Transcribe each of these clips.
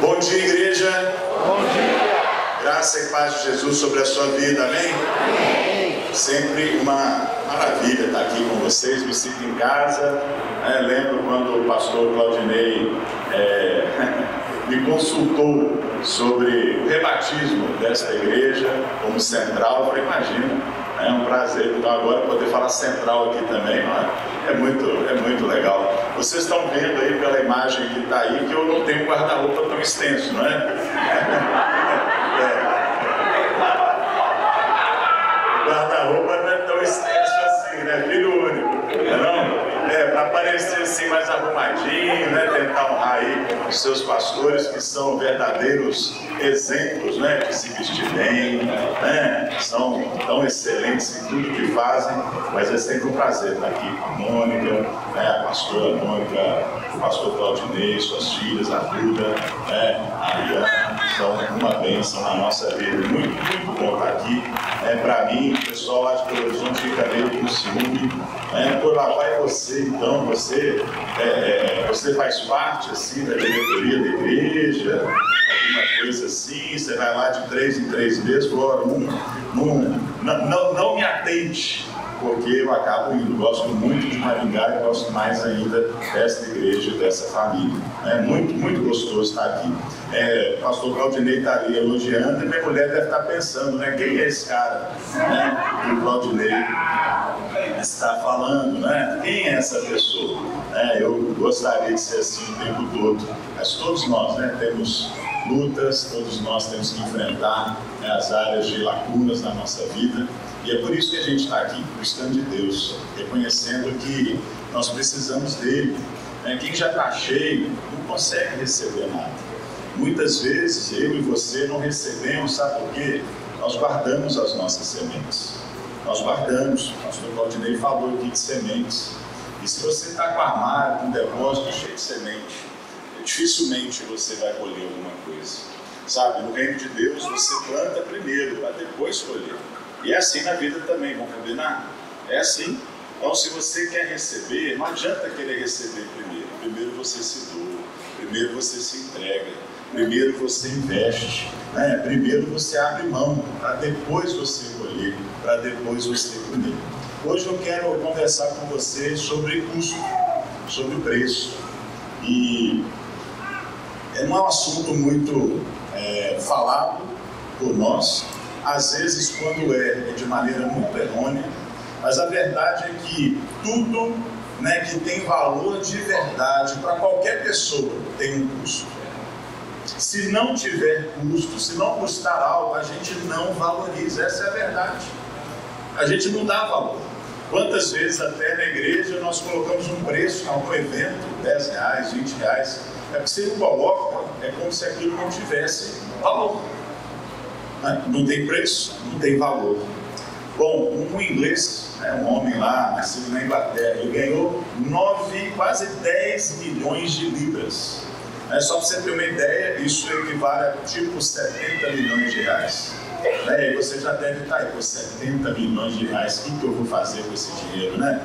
Bom dia, igreja. Bom dia. Graça e paz de Jesus sobre a sua vida, amém? Amém. Sempre uma maravilha estar aqui com vocês, me sinto em casa. Lembro quando o pastor Claudinei me consultou sobre o rebatismo desta igreja como central. Eu falei, imagina, é um prazer. Então agora poder falar central aqui também, é muito legal. Vocês estão vendo aí pela imagem que está aí que eu não tenho guarda-roupa tão extenso, não é? Guarda-roupa não é tão extenso assim, né? Filho único, não? Para parecer assim mais arrumadinho, né? Tentar honrar aí os seus pastores, que são verdadeiros exemplos, né? De se vestir bem, né? São tão excelentes em tudo que fazem, mas é sempre um prazer estar aqui com a Mônica, né? A pastora Mônica, o pastor Claudinei, suas filhas, a Duda, né? A Ariana, são uma bênção na nossa vida. Muito bom estar aqui. Para mim, o pessoal lá de Belo Horizonte fica meio com ciúme. Por lá vai você, então, você faz parte assim da diretoria da igreja, alguma coisa assim, você vai lá de 3 em 3 meses, não me atente, porque eu acabo indo, gosto muito de Maringá e gosto mais ainda dessa igreja, dessa família. É muito gostoso estar aqui. O pastor Claudinei está ali elogiando e minha mulher deve estar pensando, né? Quem é esse cara, né? Que o Claudinei está falando, né? Quem é essa pessoa? Eu gostaria de ser assim o tempo todo, mas todos nós, né? Temos lutas, todos nós temos que enfrentar, né, as áreas de lacunas na nossa vida. E é por isso que a gente está aqui, buscando de Deus, reconhecendo que nós precisamos dele. Quem já está cheio não consegue receber nada. Muitas vezes eu e você não recebemos, sabe por quê? Nós guardamos as nossas sementes. Nós guardamos, o pastor Claudinei falou aqui de sementes. E se você está com armário, com um depósito cheio de semente, dificilmente você vai colher alguma coisa. Sabe, no reino de Deus você planta primeiro, para depois colher. E é assim na vida também, vamos combinar? É assim. Então, se você quer receber, não adianta querer receber primeiro. Primeiro você se doa, primeiro você se entrega, primeiro você investe, né? Primeiro você abre mão, para depois você colher, para depois você comer. Hoje eu quero conversar com você sobre custo, sobre o preço. E não é um assunto muito falado por nós. Às vezes, quando é de maneira muito errônea, mas a verdade é que tudo, né, que tem valor de verdade para qualquer pessoa tem um custo. Se não tiver custo, se não custar algo, a gente não valoriza. Essa é a verdade. A gente não dá valor. Quantas vezes até na igreja nós colocamos um preço em algum evento, R$10, R$20, porque se não coloca, é como se aquilo não tivesse valor. Não tem preço, não tem valor. Bom, um inglês, um homem lá, nascido na Inglaterra, ele ganhou quase 10 milhões de libras. Só para você ter uma ideia, isso equivale a tipo 70 milhões de reais. E você já deve estar aí com 70 milhões de reais. O que eu vou fazer com esse dinheiro, né?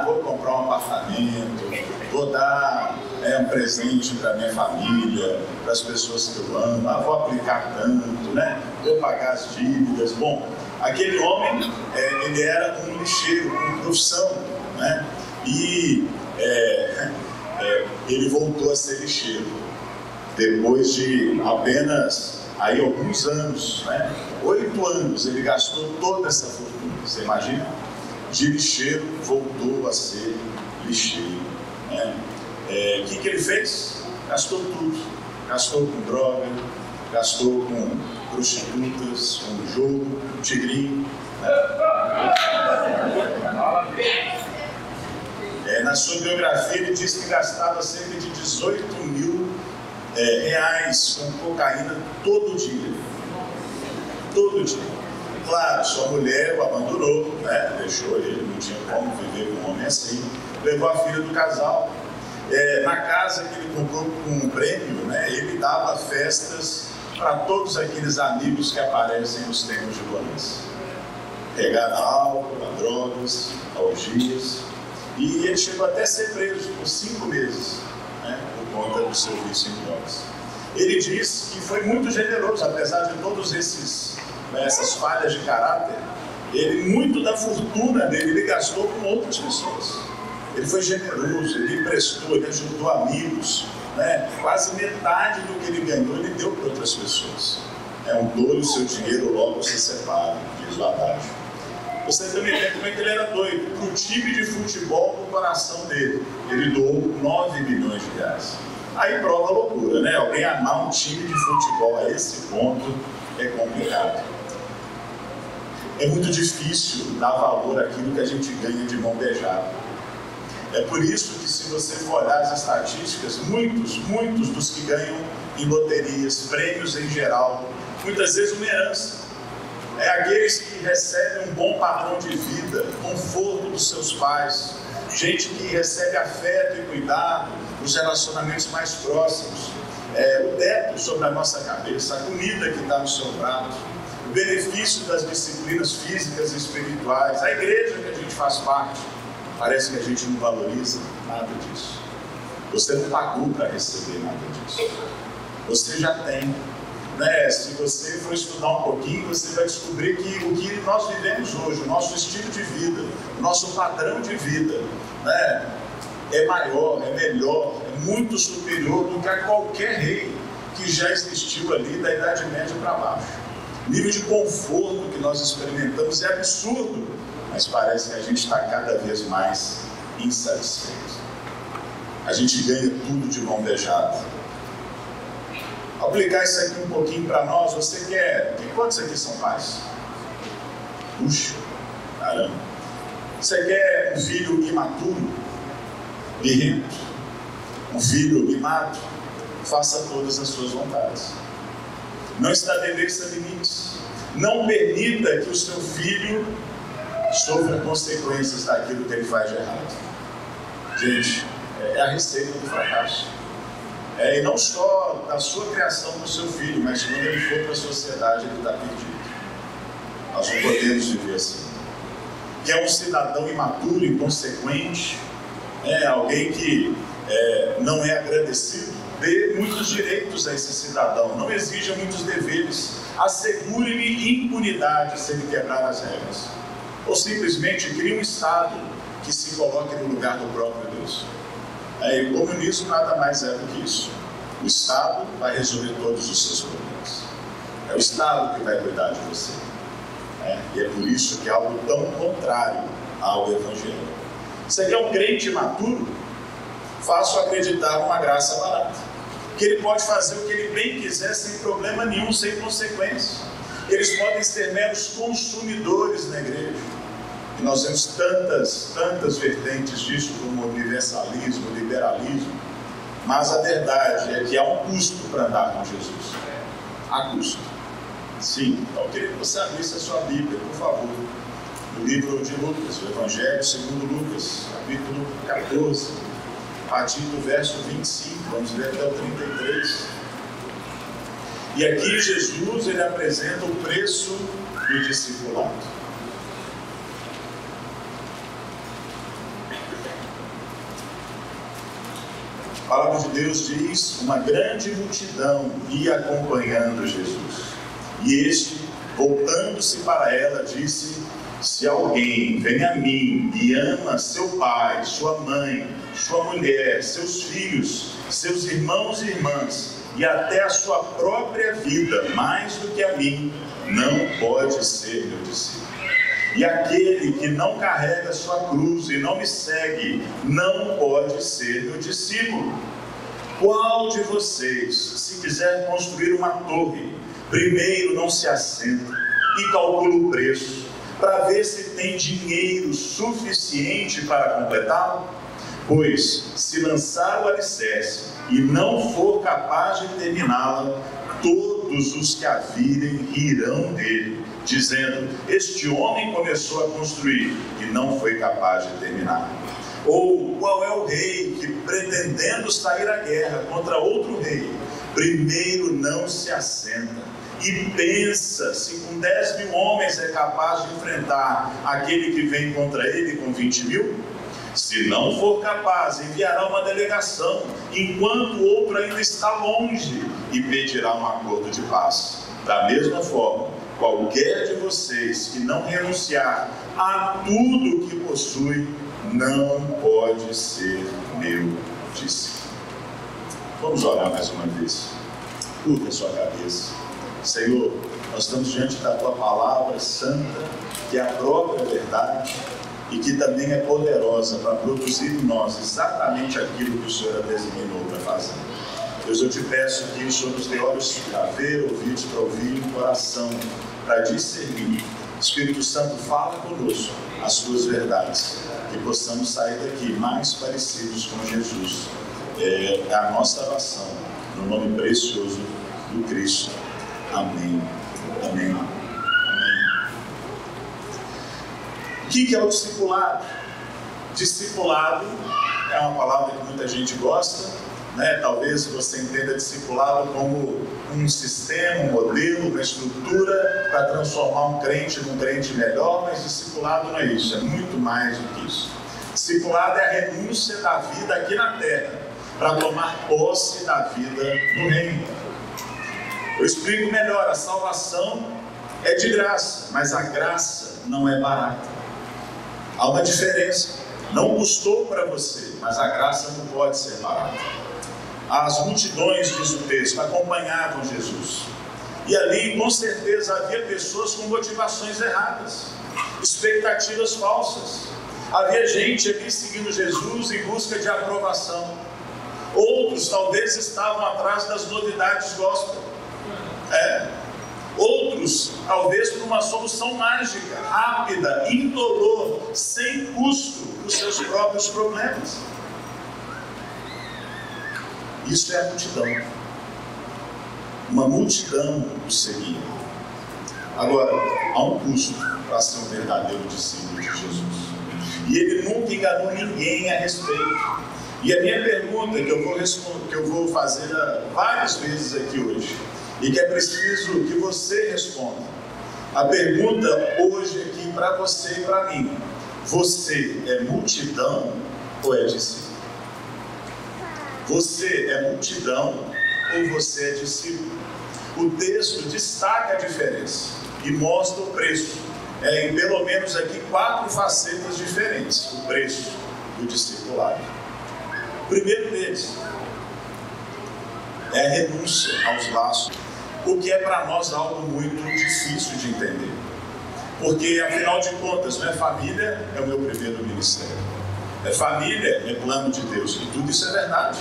Vou comprar um apartamento, vou dar um presente para minha família, para as pessoas que eu amo, vou aplicar tanto, né? Vou pagar as dívidas. Bom, aquele homem, ele era um lixeiro, com profissão, né? E ele voltou a ser lixeiro depois de apenas alguns anos, né? 8 anos ele gastou toda essa fortuna. Você imagina? De lixeiro voltou a ser lixeiro, né? O que ele fez? Gastou tudo. Gastou com droga, gastou com prostitutas, com jogo, com tigrinho, né? Na sua biografia ele diz que gastava cerca de 18 mil reais com cocaína todo dia. Todo dia. Claro, sua mulher o abandonou, né? Deixou ele, não tinha como viver com um homem assim. Levou a filha do casal. Na casa que ele comprou com um prêmio, né? Ele dava festas para todos aqueles amigos que aparecem nos tempos de bonança. Pegaram álcool, drogas, orgias. E ele chegou até a ser preso por 5 meses, né? Por conta do seu vício em drogas. Ele diz que foi muito generoso, apesar de todas essas falhas de caráter. Ele, muito da fortuna dele, ele gastou com outras pessoas. Ele foi generoso, ele emprestou, ele ajudou amigos, né? Quase metade do que ele ganhou, ele deu para outras pessoas. É um tolo o seu dinheiro, logo se separa, diz o adágio. Você também vê como é que ele era doido. Para o time de futebol no coração dele, ele doou 9 milhões de reais. Aí prova a loucura, né? Alguém amar um time de futebol a esse ponto é complicado. É muito difícil dar valor àquilo que a gente ganha de mão beijada. É por isso que, se você for olhar as estatísticas, muitos dos que ganham em loterias, prêmios em geral, muitas vezes uma herança. É aqueles que recebem um bom padrão de vida, conforto dos seus pais, gente que recebe afeto e cuidado, os relacionamentos mais próximos, o teto sobre a nossa cabeça, a comida que está no seu prato, o benefício das disciplinas físicas e espirituais, a igreja que a gente faz parte. Parece que a gente não valoriza nada disso. Você não pagou para receber nada disso. Você já tem. Né? Se você for estudar um pouquinho, você vai descobrir que o que nós vivemos hoje, o nosso estilo de vida, o nosso padrão de vida, né? É maior, é melhor, é muito superior do que a qualquer rei que já existiu ali da Idade Média para baixo. O nível de conforto que nós experimentamos é absurdo, mas parece que a gente está cada vez mais insatisfeito. A gente ganha tudo de mão beijada. Aplicar isso aqui um pouquinho para nós, você quer... Quantos aqui são pais? Puxa, caramba. Você quer um filho imaturo, birrento, um filho mimado? Faça todas as suas vontades. Não estabeleça limites. Não permita que o seu filho sofra consequências daquilo que ele faz de errado. Gente, é a receita do fracasso. E não só da sua criação do seu filho, mas quando ele for para a sociedade, ele está perdido. Nós não podemos viver assim. Que é um cidadão imaturo, inconsequente, alguém que não é agradecido, dê muitos direitos a esse cidadão, não exija muitos deveres, assegure-lhe impunidade se ele quebrar as regras. Ou simplesmente crie um Estado que se coloque no lugar do próprio Deus. E o comunismo nada mais é do que isso. O Estado vai resolver todos os seus problemas. É o Estado que vai cuidar de você. E é por isso que é algo tão contrário ao Evangelho. Você quer um crente maturo? Faça-o acreditar numa graça barata. Que ele pode fazer o que ele bem quiser sem problema nenhum, sem consequências. Eles podem ser meros consumidores na igreja. E nós temos tantas vertentes disso, como universalismo, liberalismo. Mas a verdade é que há um custo para andar com Jesus. Há custo. Sim, então eu queria que você abrisse a sua Bíblia, por favor. No livro de Lucas, o Evangelho segundo Lucas, capítulo 14, a partir do verso 25, vamos ler até o 33. E aqui Jesus, ele apresenta o preço do discipulado. A palavra de Deus diz: uma grande multidão ia acompanhando Jesus. E este, voltando-se para ela, disse: se alguém vem a mim e ama seu pai, sua mãe, sua mulher, seus filhos, seus irmãos e irmãs, e até a sua própria vida, mais do que a mim, não pode ser meu discípulo. E aquele que não carrega sua cruz e não me segue, não pode ser meu discípulo. Qual de vocês, se quiser construir uma torre, primeiro não se assenta e calcula o preço, para ver se tem dinheiro suficiente para completá-lo? Pois, se lançar o alicerce e não for capaz de terminá-la, todos os que a virem rirão dele, dizendo: este homem começou a construir e não foi capaz de terminar. Ou qual é o rei que, pretendendo sair à guerra contra outro rei, primeiro não se assenta e pensa se com 10.000 homens é capaz de enfrentar aquele que vem contra ele com 20.000? Se não for capaz, enviará uma delegação, enquanto o outro ainda está longe, e pedirá um acordo de paz. Da mesma forma, qualquer de vocês que não renunciar a tudo que possui, não pode ser meu discípulo. Vamos orar mais uma vez. Curva a sua cabeça. Senhor, nós estamos diante da Tua palavra santa, que é a própria verdade e que também é poderosa para produzir em nós exatamente aquilo que o Senhor a designou para fazer. Deus, eu te peço que o Senhor nos dê olhos para ver, ouvidos para ouvir, um coração para discernir. Espírito Santo, fala conosco as Tuas verdades, que possamos sair daqui mais parecidos com Jesus. É a nossa oração, no nome precioso do Cristo. Amém. Amém. Amém. O que é o discipulado? Discipulado é uma palavra que muita gente gosta, né? Talvez você entenda discipulado como um sistema, um modelo, uma estrutura para transformar um crente num crente melhor, mas discipulado não é isso, é muito mais do que isso. Discipulado é a renúncia da vida aqui na terra para tomar posse da vida no reino. Eu explico melhor: a salvação é de graça, mas a graça não é barata. Há uma diferença. Não custou para você, mas a graça não pode ser barata. As multidões, diz o texto, acompanhavam Jesus. E ali, com certeza, havia pessoas com motivações erradas, expectativas falsas. Havia gente ali seguindo Jesus em busca de aprovação. Outros talvez estavam atrás das novidades gospel. Outros talvez por uma solução mágica, rápida, indolor, sem custo dos seus próprios problemas. Isso é a multidão. Uma multidão o seguia. Agora, há um custo para ser um verdadeiro discípulo de Jesus. E ele nunca enganou ninguém a respeito. E a minha pergunta, que eu vou fazer várias vezes aqui hoje, e que é preciso que você responda. A pergunta hoje aqui para você e para mim: você é multidão ou é discípulo? Você é multidão ou você é discípulo? O texto destaca a diferença e mostra o preço. Em pelo menos aqui 4 facetas diferentes: o preço do discipulado. O primeiro deles é a renúncia aos laços, o que é para nós algo muito difícil de entender. Porque, afinal de contas, família é o meu primeiro ministério. Família é plano de Deus, e tudo isso é verdade.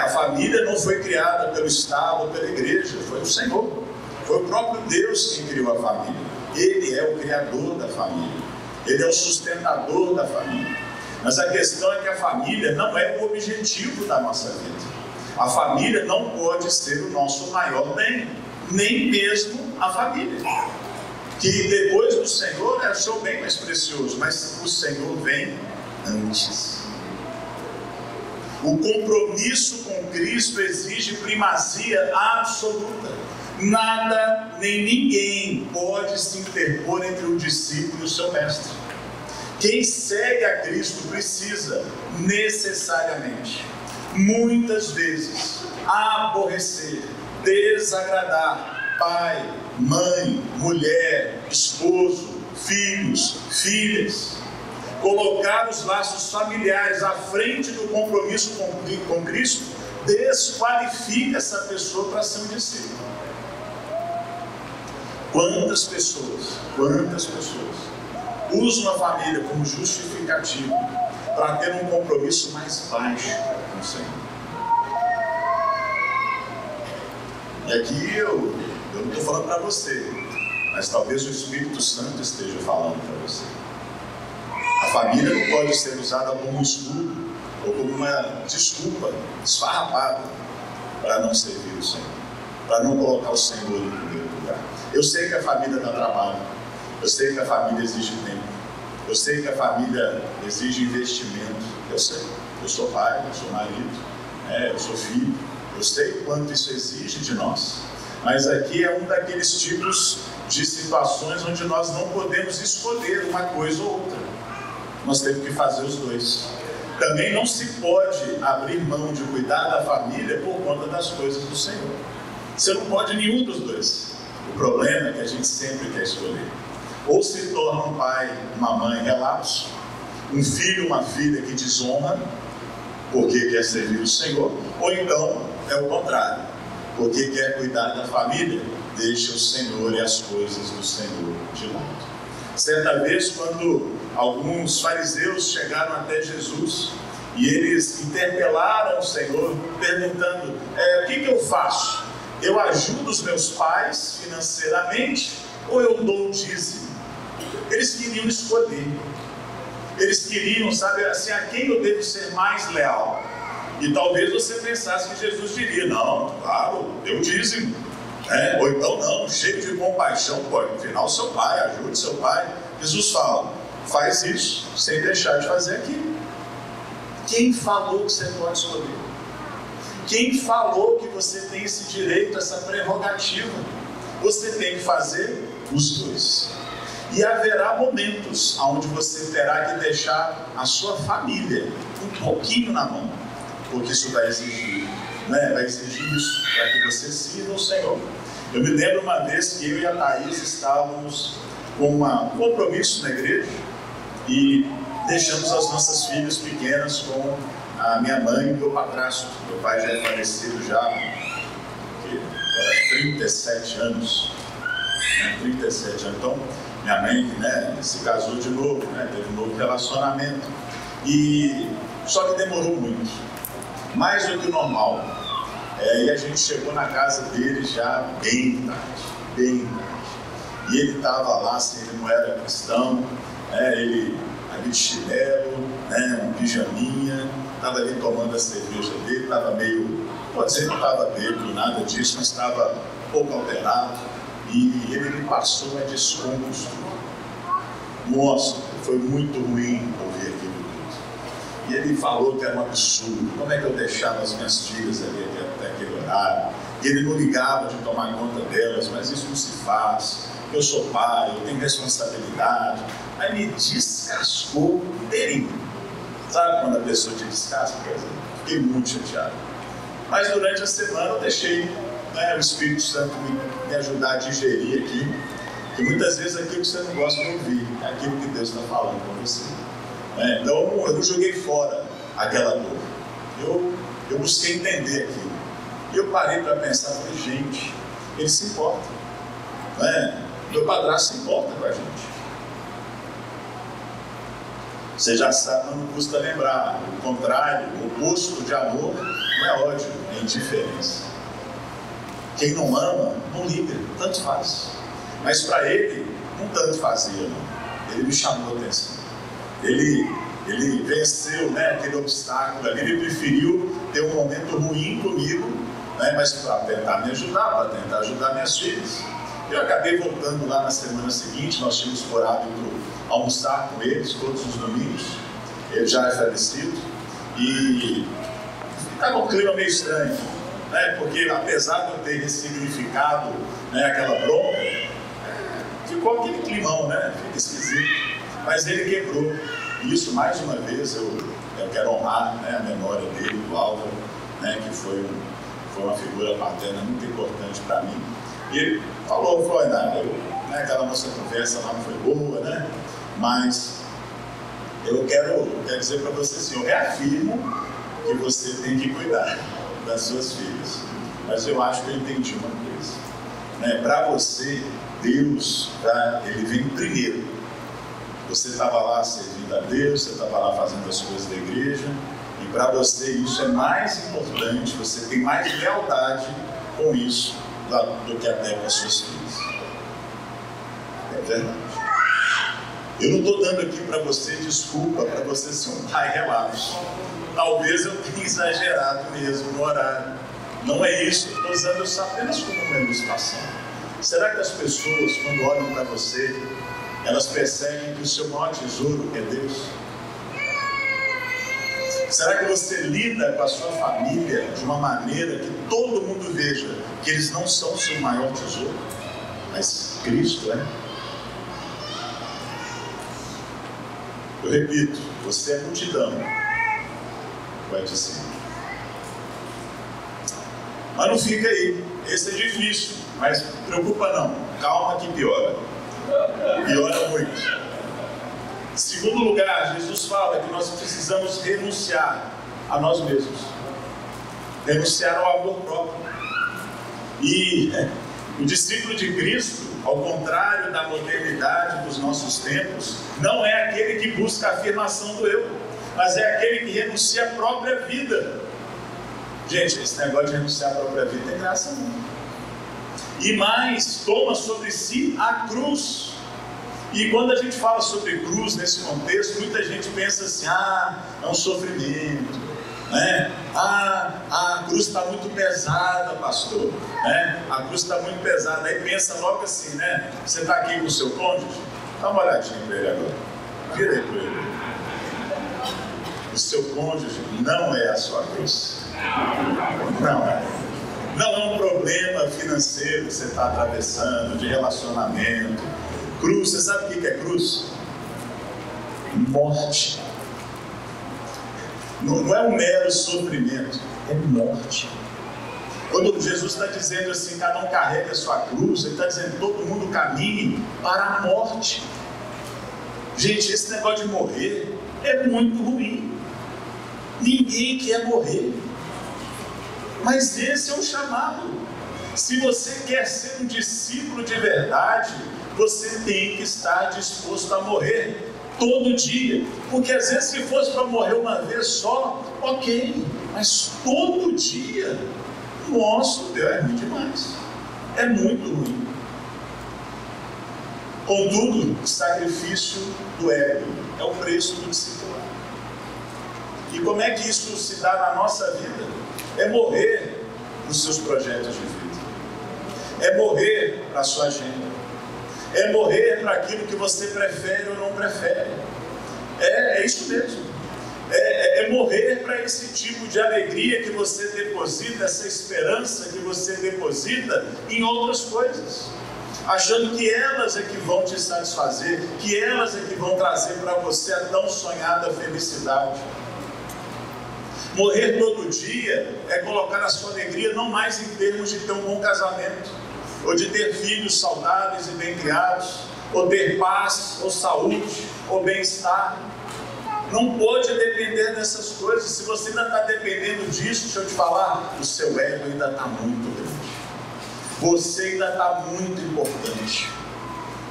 A família não foi criada pelo Estado ou pela igreja, foi o Senhor. Foi o próprio Deus quem criou a família. Ele é o criador da família. Ele é o sustentador da família. Mas a questão é que a família não é o objetivo da nossa vida. A família não pode ser o nosso maior bem, nem mesmo a família. Que depois do Senhor é o seu bem mais precioso, mas o Senhor vem antes. O compromisso com Cristo exige primazia absoluta. Nada nem ninguém pode se interpor entre o discípulo e o seu mestre. Quem segue a Cristo precisa necessariamente, muitas vezes, aborrecer, desagradar pai, mãe, mulher, esposo, filhos, filhas. Colocar os laços familiares à frente do compromisso com Cristo desqualifica essa pessoa para ser um discípulo. Quantas pessoas usam a família como justificativo para ter um compromisso mais baixo com o Senhor? E aqui eu não estou falando para você, mas talvez o Espírito Santo esteja falando para você. A família não pode ser usada como um escudo ou como uma desculpa esfarrapada para não servir o Senhor, para não colocar o Senhor em primeiro lugar. Eu sei que a família dá trabalho, eu sei que a família exige tempo, eu sei que a família exige investimento, eu sei. Eu sou pai, eu sou marido, eu sou filho, eu sei o quanto isso exige de nós. Mas aqui é um daqueles tipos de situações onde nós não podemos escolher uma coisa ou outra. nós temos que fazer os dois. Também não se pode abrir mão de cuidar da família por conta das coisas do Senhor. Você não pode nenhum dos dois. O problema é que a gente sempre quer escolher. Ou se torna um pai, uma mãe relapso, um filho, uma filha que desonra, porque quer servir o Senhor, ou então é o contrário, porque quer cuidar da família, deixa o Senhor e as coisas do Senhor de lado. Certa vez, quando alguns fariseus chegaram até Jesus e eles interpelaram o Senhor, perguntando: o que eu faço? Eu ajudo os meus pais financeiramente ou eu dou o dízimo? Eles queriam escolher. Eles queriam saber assim, a quem eu devo ser mais leal. E talvez você pensasse que Jesus diria: não, claro, dê o dízimo. Ou então não, cheio de compaixão, pode afinal seu pai, ajude seu pai. Jesus fala: faz isso sem deixar de fazer aquilo. Quem falou que você pode escolher? Quem falou que você tem esse direito, essa prerrogativa? Você tem que fazer os dois. E haverá momentos onde você terá que deixar a sua família um pouquinho na mão, porque isso vai exigir, vai exigir isso para que você sirva o Senhor. Eu me lembro uma vez que eu e a Thaís estávamos com um compromisso na igreja e deixamos as nossas filhas pequenas com a minha mãe e meu padrasto. Meu pai já é falecido já há 37 anos. 37 anos. Então, minha mãe se casou de novo, teve um novo relacionamento. Só que demorou muito, mais do que o normal. E a gente chegou na casa dele já bem tarde. E ele estava lá, assim, ele não era cristão, ele ali de chinelo, um pijaminha, estava ali tomando a cerveja dele, estava meio, pode dizer que não estava bêbado, nada disso, mas estava um pouco alterado. E ele me passou uma descompostura. Nossa, foi muito ruim ouvir aquilo tudo. E ele falou que era um absurdo. Como é que eu deixava as minhas filhas ali até aquele horário? E ele não ligava de tomar conta delas, mas isso não se faz. Eu sou pai, eu tenho responsabilidade. Aí me descascou inteirinho. Sabe quando a pessoa te descasca? Fiquei muito chateado. Mas durante a semana eu deixei o Espírito Santo me ajudar a digerir aquilo, que muitas vezes aquilo que você não gosta de ouvir é aquilo que Deus está falando com você. Então eu não joguei fora aquela dor, eu busquei entender aquilo, e eu parei para pensar, falei: gente, ele se importa, meu padrasto se importa com a gente. Você já sabe, mas não custa lembrar, o contrário, o oposto de amor não é ódio, é indiferença. Quem não ama, não liga, tanto faz. Mas para ele, não tanto fazia, não. Ele me chamou a atenção. Ele venceu aquele obstáculo ali, ele preferiu ter um momento ruim comigo, mas para tentar me ajudar, para tentar ajudar minhas filhas. Eu acabei voltando lá na semana seguinte, nós tínhamos por hábito almoçar com eles todos os domingos. Ele já é falecido e estava um clima meio estranho. Porque apesar de eu ter ressignificado aquela bronca, ficou aquele climão, fica esquisito. Mas ele quebrou. E isso, mais uma vez, eu quero honrar a memória dele, do Álvaro, que foi uma figura paterna muito importante para mim. E ele falou, aquela nossa conversa lá não foi boa, mas eu quero dizer para você assim, eu reafirmo que você tem que cuidar das suas filhas, mas eu acho que eu entendi uma coisa, para você, Deus, ele vem primeiro. Você estava lá servindo a Deus, você estava lá fazendo as coisas da igreja, e para você isso é mais importante, você tem mais lealdade com isso do que até com as suas filhas. É verdade. Eu não estou dando aqui para você desculpa, para você ser um pai relapso. Talvez eu tenha exagerado mesmo no horário. Não é isso, eu estou usando isso apenas como uma ilustração. Será que as pessoas, quando olham para você, elas percebem que o seu maior tesouro é Deus? Será que você lida com a sua família de uma maneira que todo mundo veja que eles não são o seu maior tesouro, mas Cristo é? Eu repito, você é multidão, vai dizer. Mas não fica aí, esse é difícil, mas não preocupa não, calma que piora. Piora muito. Segundo lugar, Jesus fala que nós precisamos renunciar a nós mesmos. Renunciar ao amor próprio. E o discípulo de Cristo, ao contrário da modernidade dos nossos tempos, não é aquele que busca a afirmação do eu, mas é aquele que renuncia à própria vida. Gente, esse negócio de renunciar à própria vida tem graça não. E mais, toma sobre si a cruz. E quando a gente fala sobre cruz nesse contexto, muita gente pensa assim, é um sofrimento, né? A cruz está muito pesada, pastor, né? A cruz está muito pesada. Aí pensa logo assim, né? Você está aqui com o seu cônjuge? Dá uma olhadinha para ele agora, vira aí para ele. O seu cônjuge não é a sua cruz. Não é. Não é um problema financeiro que você está atravessando, de relacionamento. Cruz, você sabe o que é cruz? Morte. Não é um mero sofrimento, é morte. Quando Jesus está dizendo assim, cada um carrega a sua cruz, ele está dizendo todo mundo caminhe para a morte. Gente, esse negócio de morrer é muito ruim. Ninguém quer morrer. Mas esse é o chamado. Se você quer ser um discípulo de verdade, você tem que estar disposto a morrer todo dia. Porque às vezes se fosse para morrer uma vez só, ok, mas todo dia, nossa, Deus, é muito demais. É muito ruim. Contudo, o sacrifício do ego é o preço do discipulado. E como é que isso se dá na nossa vida? É morrer para os seus projetos de vida. É morrer para a sua agenda. É morrer para aquilo que você prefere ou não prefere. É isso mesmo. É morrer para esse tipo de alegria que você deposita, essa esperança que você deposita em outras coisas, achando que elas é que vão te satisfazer, que elas é que vão trazer para você a tão sonhada felicidade. Morrer todo dia é colocar a sua alegria não mais em termos de ter um bom casamento, ou de ter filhos saudáveis e bem criados, ou ter paz, ou saúde, ou bem-estar. Não pode depender dessas coisas. Se você ainda está dependendo disso, deixa eu te falar, o seu ego ainda está muito grande. Você ainda está muito importante.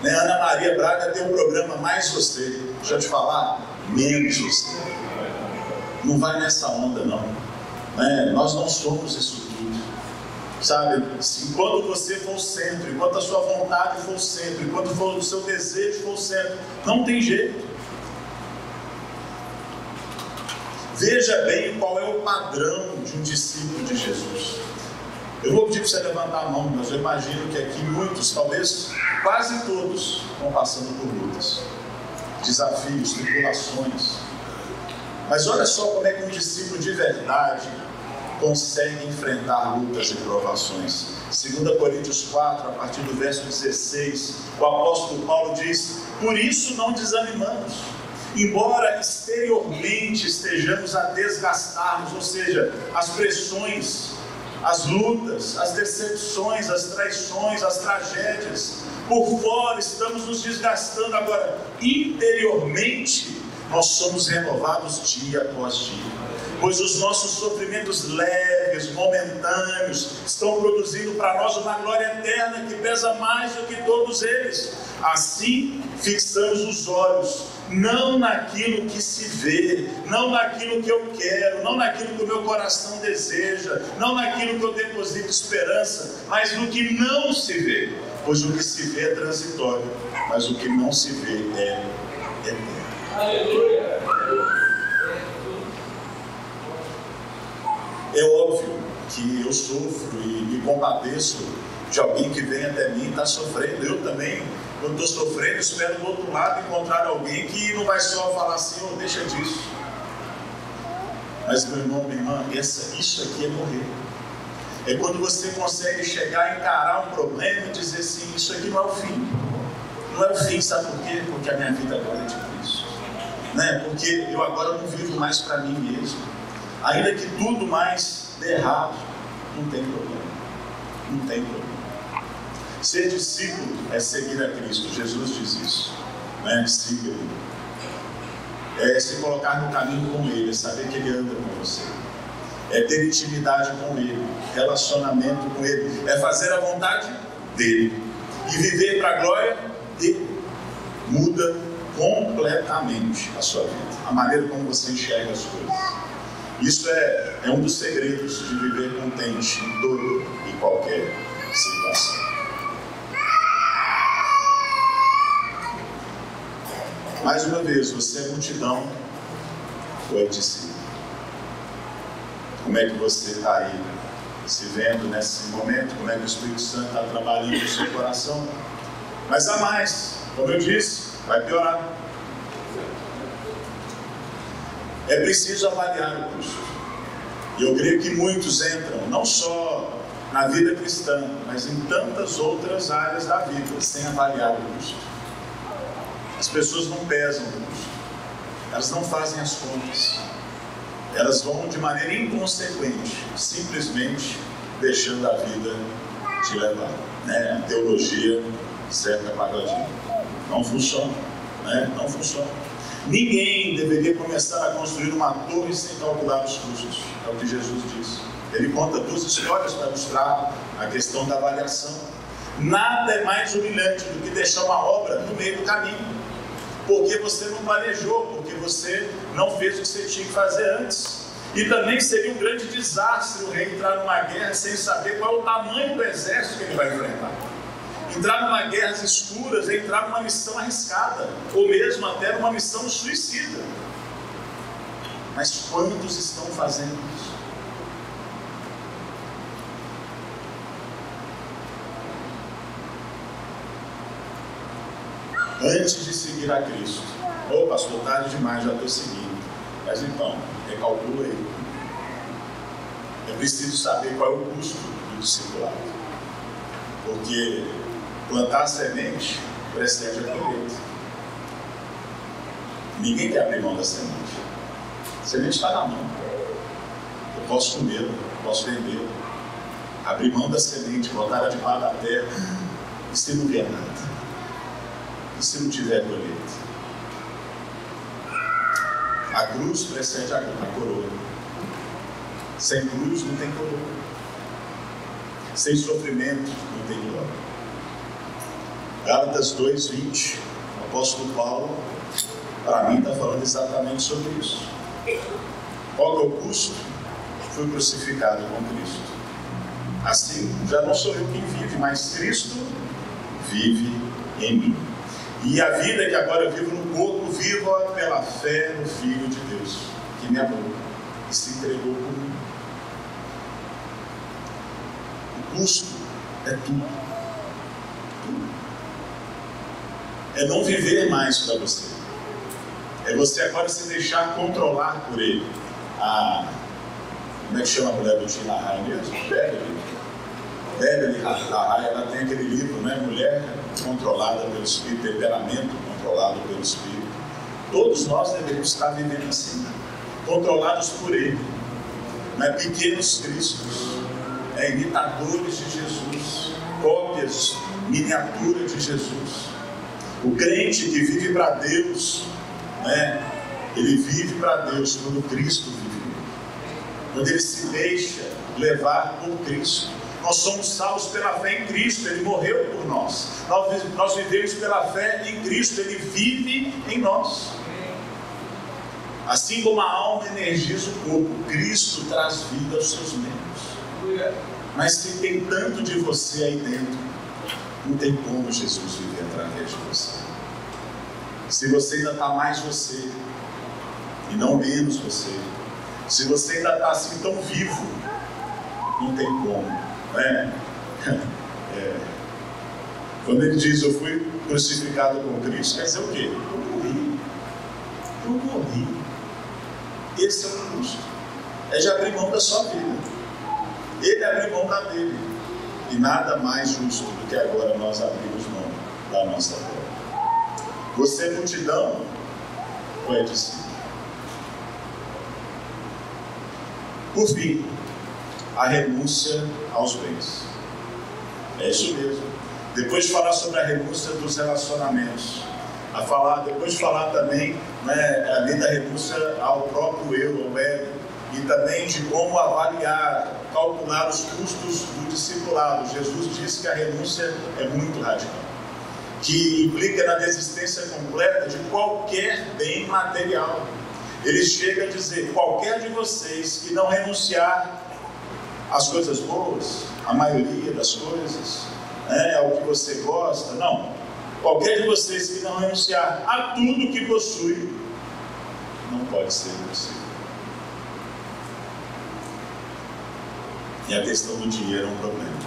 Né? Ana Maria Braga tem um programa Mais Você. Deixa eu te falar, menos você. Não vai nessa onda não. Né? Nós não somos isso tudo. Sabe, enquanto você for o centro, enquanto a sua vontade for o centro, enquanto for o seu desejo for o centro, não tem jeito. Veja bem qual é o padrão de um discípulo de Jesus. Eu vou pedir para você levantar a mão, mas eu imagino que aqui muitos, talvez quase todos, estão passando por lutas, desafios, tribulações. Mas olha só como é que um discípulo de verdade consegue enfrentar lutas e provações. 2 Coríntios 4, a partir do verso 16, o apóstolo Paulo diz: por isso não desanimamos, embora exteriormente estejamos a desgastar-nos, ou seja, as pressões, as lutas, as decepções, as traições, as tragédias, por fora estamos nos desgastando, agora interiormente nós somos renovados dia após dia. Pois os nossos sofrimentos leves, momentâneos, estão produzindo para nós uma glória eterna que pesa mais do que todos eles. Assim, fixamos os olhos, não naquilo que se vê, não naquilo que eu quero, não naquilo que o meu coração deseja, não naquilo que eu deposito esperança, mas no que não se vê. Pois o que se vê é transitório, mas o que não se vê é eterno. Aleluia! É óbvio que eu sofro e me compadeço de alguém que vem até mim e está sofrendo. Eu também, quando estou sofrendo, espero do outro lado encontrar alguém que não vai só falar assim, oh, deixa disso. Mas meu irmão, minha irmã, isso aqui é morrer. É quando você consegue chegar, encarar um problema e dizer assim, isso aqui não é o fim. Não é o fim, sabe por quê? Porque a minha vida agora é de Cristo. né? Porque eu agora não vivo mais para mim mesmo. Ainda que tudo mais dê errado, não tem problema. Não tem problema. Ser discípulo é seguir a Cristo. Jesus diz isso, né? Siga Ele. É se colocar no caminho com Ele, é saber que Ele anda com você. É ter intimidade com Ele, relacionamento com Ele. É fazer a vontade dEle. E viver para a glória dEle. Muda completamente a sua vida. A maneira como você enxerga as coisas. Isso é um dos segredos de viver contente em toda e qualquer situação. Mais uma vez, você é multidão ou é discípulo? Como é que você está aí se vendo nesse momento? Como é que o Espírito Santo está trabalhando no seu coração? Mas há mais, como eu disse, vai piorar. É preciso avaliar o custo. E eu creio que muitos entram, não só na vida cristã, mas em tantas outras áreas da vida, sem avaliar o custo. As pessoas não pesam o custo, elas não fazem as contas, elas vão de maneira inconsequente, simplesmente deixando a vida te levar, né? A teologia certa pagodinho. Não funciona, né? Não funciona. Ninguém deveria começar a construir uma torre sem calcular os custos, é o que Jesus disse. Ele conta 2 histórias para ilustrar a questão da avaliação. Nada é mais humilhante do que deixar uma obra no meio do caminho, porque você não planejou, porque você não fez o que você tinha que fazer antes. E também seria um grande desastre o rei entrar numa guerra sem saber qual é o tamanho do exército que ele vai enfrentar. Entrar numa guerras escuras, entrar numa missão arriscada, ou mesmo até numa missão suicida. Mas quantos estão fazendo isso? Antes de seguir a Cristo. Ô pastor, tarde demais, já estou seguindo. Mas então, recalcula aí. É preciso saber qual é o custo do discipulado. Porque plantar semente precede a colheita. Ninguém quer abrir mão da semente. A semente está na mão. Eu posso comer, posso vender. Abrir mão da semente, botar ela debaixo da terra. E se não vier nada? E se não tiver colheita? A cruz precede a coroa. Sem cruz não tem coroa. Sem sofrimento não tem glória. Gálatas 2:20, o apóstolo Paulo, para mim, está falando exatamente sobre isso. Qual é o custo? Fui crucificado com Cristo. Assim, já não sou eu quem vive, mas Cristo vive em mim. E a vida que agora eu vivo no corpo, vivo pela fé no Filho de Deus, que me amou e se entregou por mim. O custo é tudo. Tudo. É não viver mais para você. É você agora se deixar controlar por Ele. Como é que chama a mulher do Tim LaHaye mesmo? Beverly LaHaye, ela tem aquele livro, né? Mulher controlada pelo Espírito, temperamento controlado pelo Espírito. Todos nós devemos estar vivendo assim, controlados por Ele, né? Pequenos cristos, imitadores de Jesus, cópias, miniatura de Jesus. O crente que vive para Deus, né? Ele vive para Deus quando Cristo vive. Quando ele se deixa levar por Cristo. Nós somos salvos pela fé em Cristo, Ele morreu por nós. Nós vivemos pela fé em Cristo, Ele vive em nós. Assim como a alma energiza o corpo, Cristo traz vida aos seus membros. Mas se tem tanto de você aí dentro, não tem como Jesus viver através de você. Se você ainda está mais você, e não menos você, se você ainda está assim tão vivo, não tem como. Quando ele diz eu fui crucificado com Cristo, quer dizer o quê? Eu morri. Esse é o custo. É de abrir mão da sua vida. Ele abriu mão da dele. E nada mais justo do que agora nós abrimos mão da nossa vida. Você é multidão ou é discípulo? Por fim, a renúncia aos bens. É isso mesmo. Depois de falar sobre a renúncia dos relacionamentos, depois de falar também, além da renúncia ao próprio eu, ao ego, e também de como avaliar, calcular os custos do discipulado. Jesus disse que a renúncia é muito radical, que implica na desistência completa de qualquer bem material. Ele chega a dizer: qualquer de vocês que não renunciar às coisas boas, a maioria das coisas, ao que você gosta, não. Qualquer de vocês que não renunciar a tudo que possui, não pode ser possível. E a questão do dinheiro é um problema.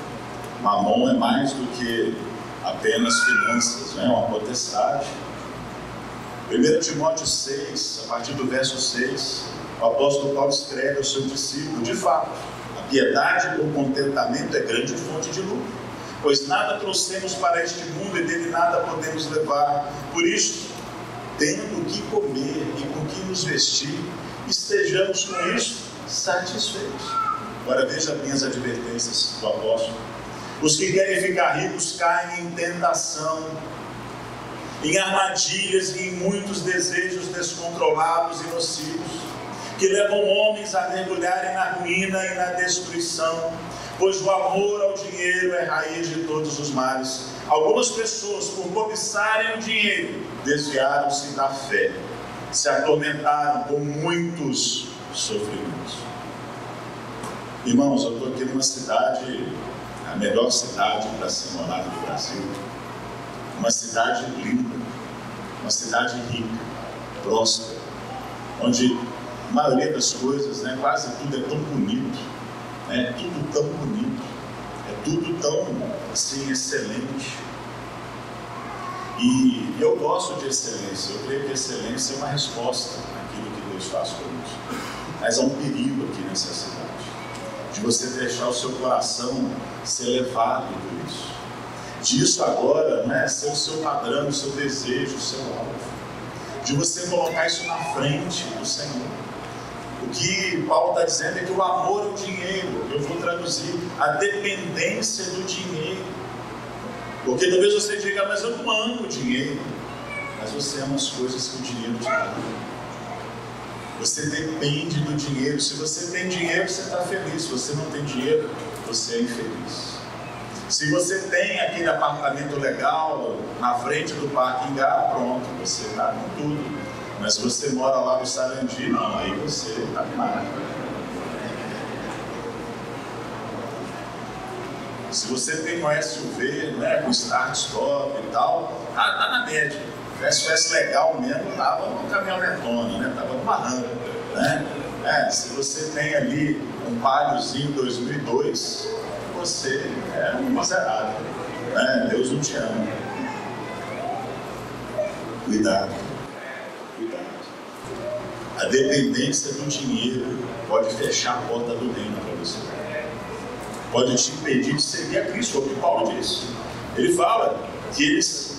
Mamon é mais do que apenas finanças, é uma potestade. 1 Timóteo 6, a partir do verso 6, o apóstolo Paulo escreve ao seu discípulo: de fato, a piedade ou contentamento é grande fonte de lucro, pois nada trouxemos para este mundo e dele nada podemos levar. Por isso, tendo o que comer e com que nos vestir, estejamos com isso satisfeitos. Agora veja minhas advertências do apóstolo. Os que querem ficar ricos caem em tentação, em armadilhas e em muitos desejos descontrolados e nocivos, que levam homens a mergulharem na ruína e na destruição, pois o amor ao dinheiro é raiz de todos os males. Algumas pessoas, por cobiçarem o dinheiro, desviaram-se da fé, se atormentaram com muitos sofrimentos. Irmãos, eu estou aqui numa cidade, a melhor cidade para se morar no Brasil, uma cidade linda, uma cidade rica, próspera, onde a maioria das coisas, quase tudo é tão bonito, é tudo tão bonito, é tudo tão assim, excelente. E eu gosto de excelência, eu creio que excelência é uma resposta àquilo que Deus faz conosco. Mas há um perigo aqui nessa cidade, de você deixar o seu coração ser levado por isso. Disso agora, ser o seu padrão, o seu desejo, o seu alvo. De você colocar isso na frente do Senhor. O que Paulo está dizendo é que o amor ao dinheiro, eu vou traduzir, a dependência do dinheiro. Porque talvez você diga: mas eu não amo o dinheiro. Mas você ama as coisas que o dinheiro te dá. Você depende do dinheiro. Se você tem dinheiro, você está feliz. Se você não tem dinheiro, você é infeliz. Se você tem aquele apartamento legal na frente do parque Ingá, pronto, você está com tudo. Mas se você mora lá no Sarandi, não, aí você está mal. Se você tem um SUV, com start-stop e tal, tá na média. Se tivesse legal mesmo, estava numa caminhonetona, estava numa rampa, se você tem ali um Paliozinho 2002, você é um miserável, Deus não te ama. Cuidado. A dependência do dinheiro pode fechar a porta do reino para você. Pode te impedir de seguir a Cristo, é o que Paulo disse. Ele fala que eles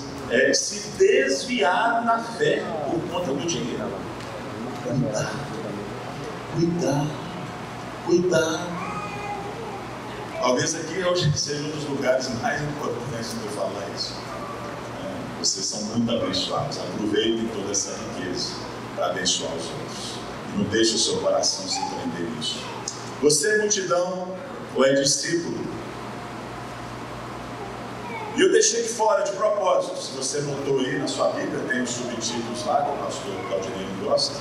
se desviaram da fé por conta do dinheiro. Cuidado. Talvez aqui hoje seja um dos lugares mais importantes de eu falar isso. Vocês são muito abençoados. Aproveitem toda essa riqueza para abençoar os outros. Não deixe o seu coração se prender nisso. Você é multidão ou é discípulo? E eu deixei de fora de propósito. Se você notou aí na sua Bíblia, tem os subtítulos lá que o pastor Claudinei gosta.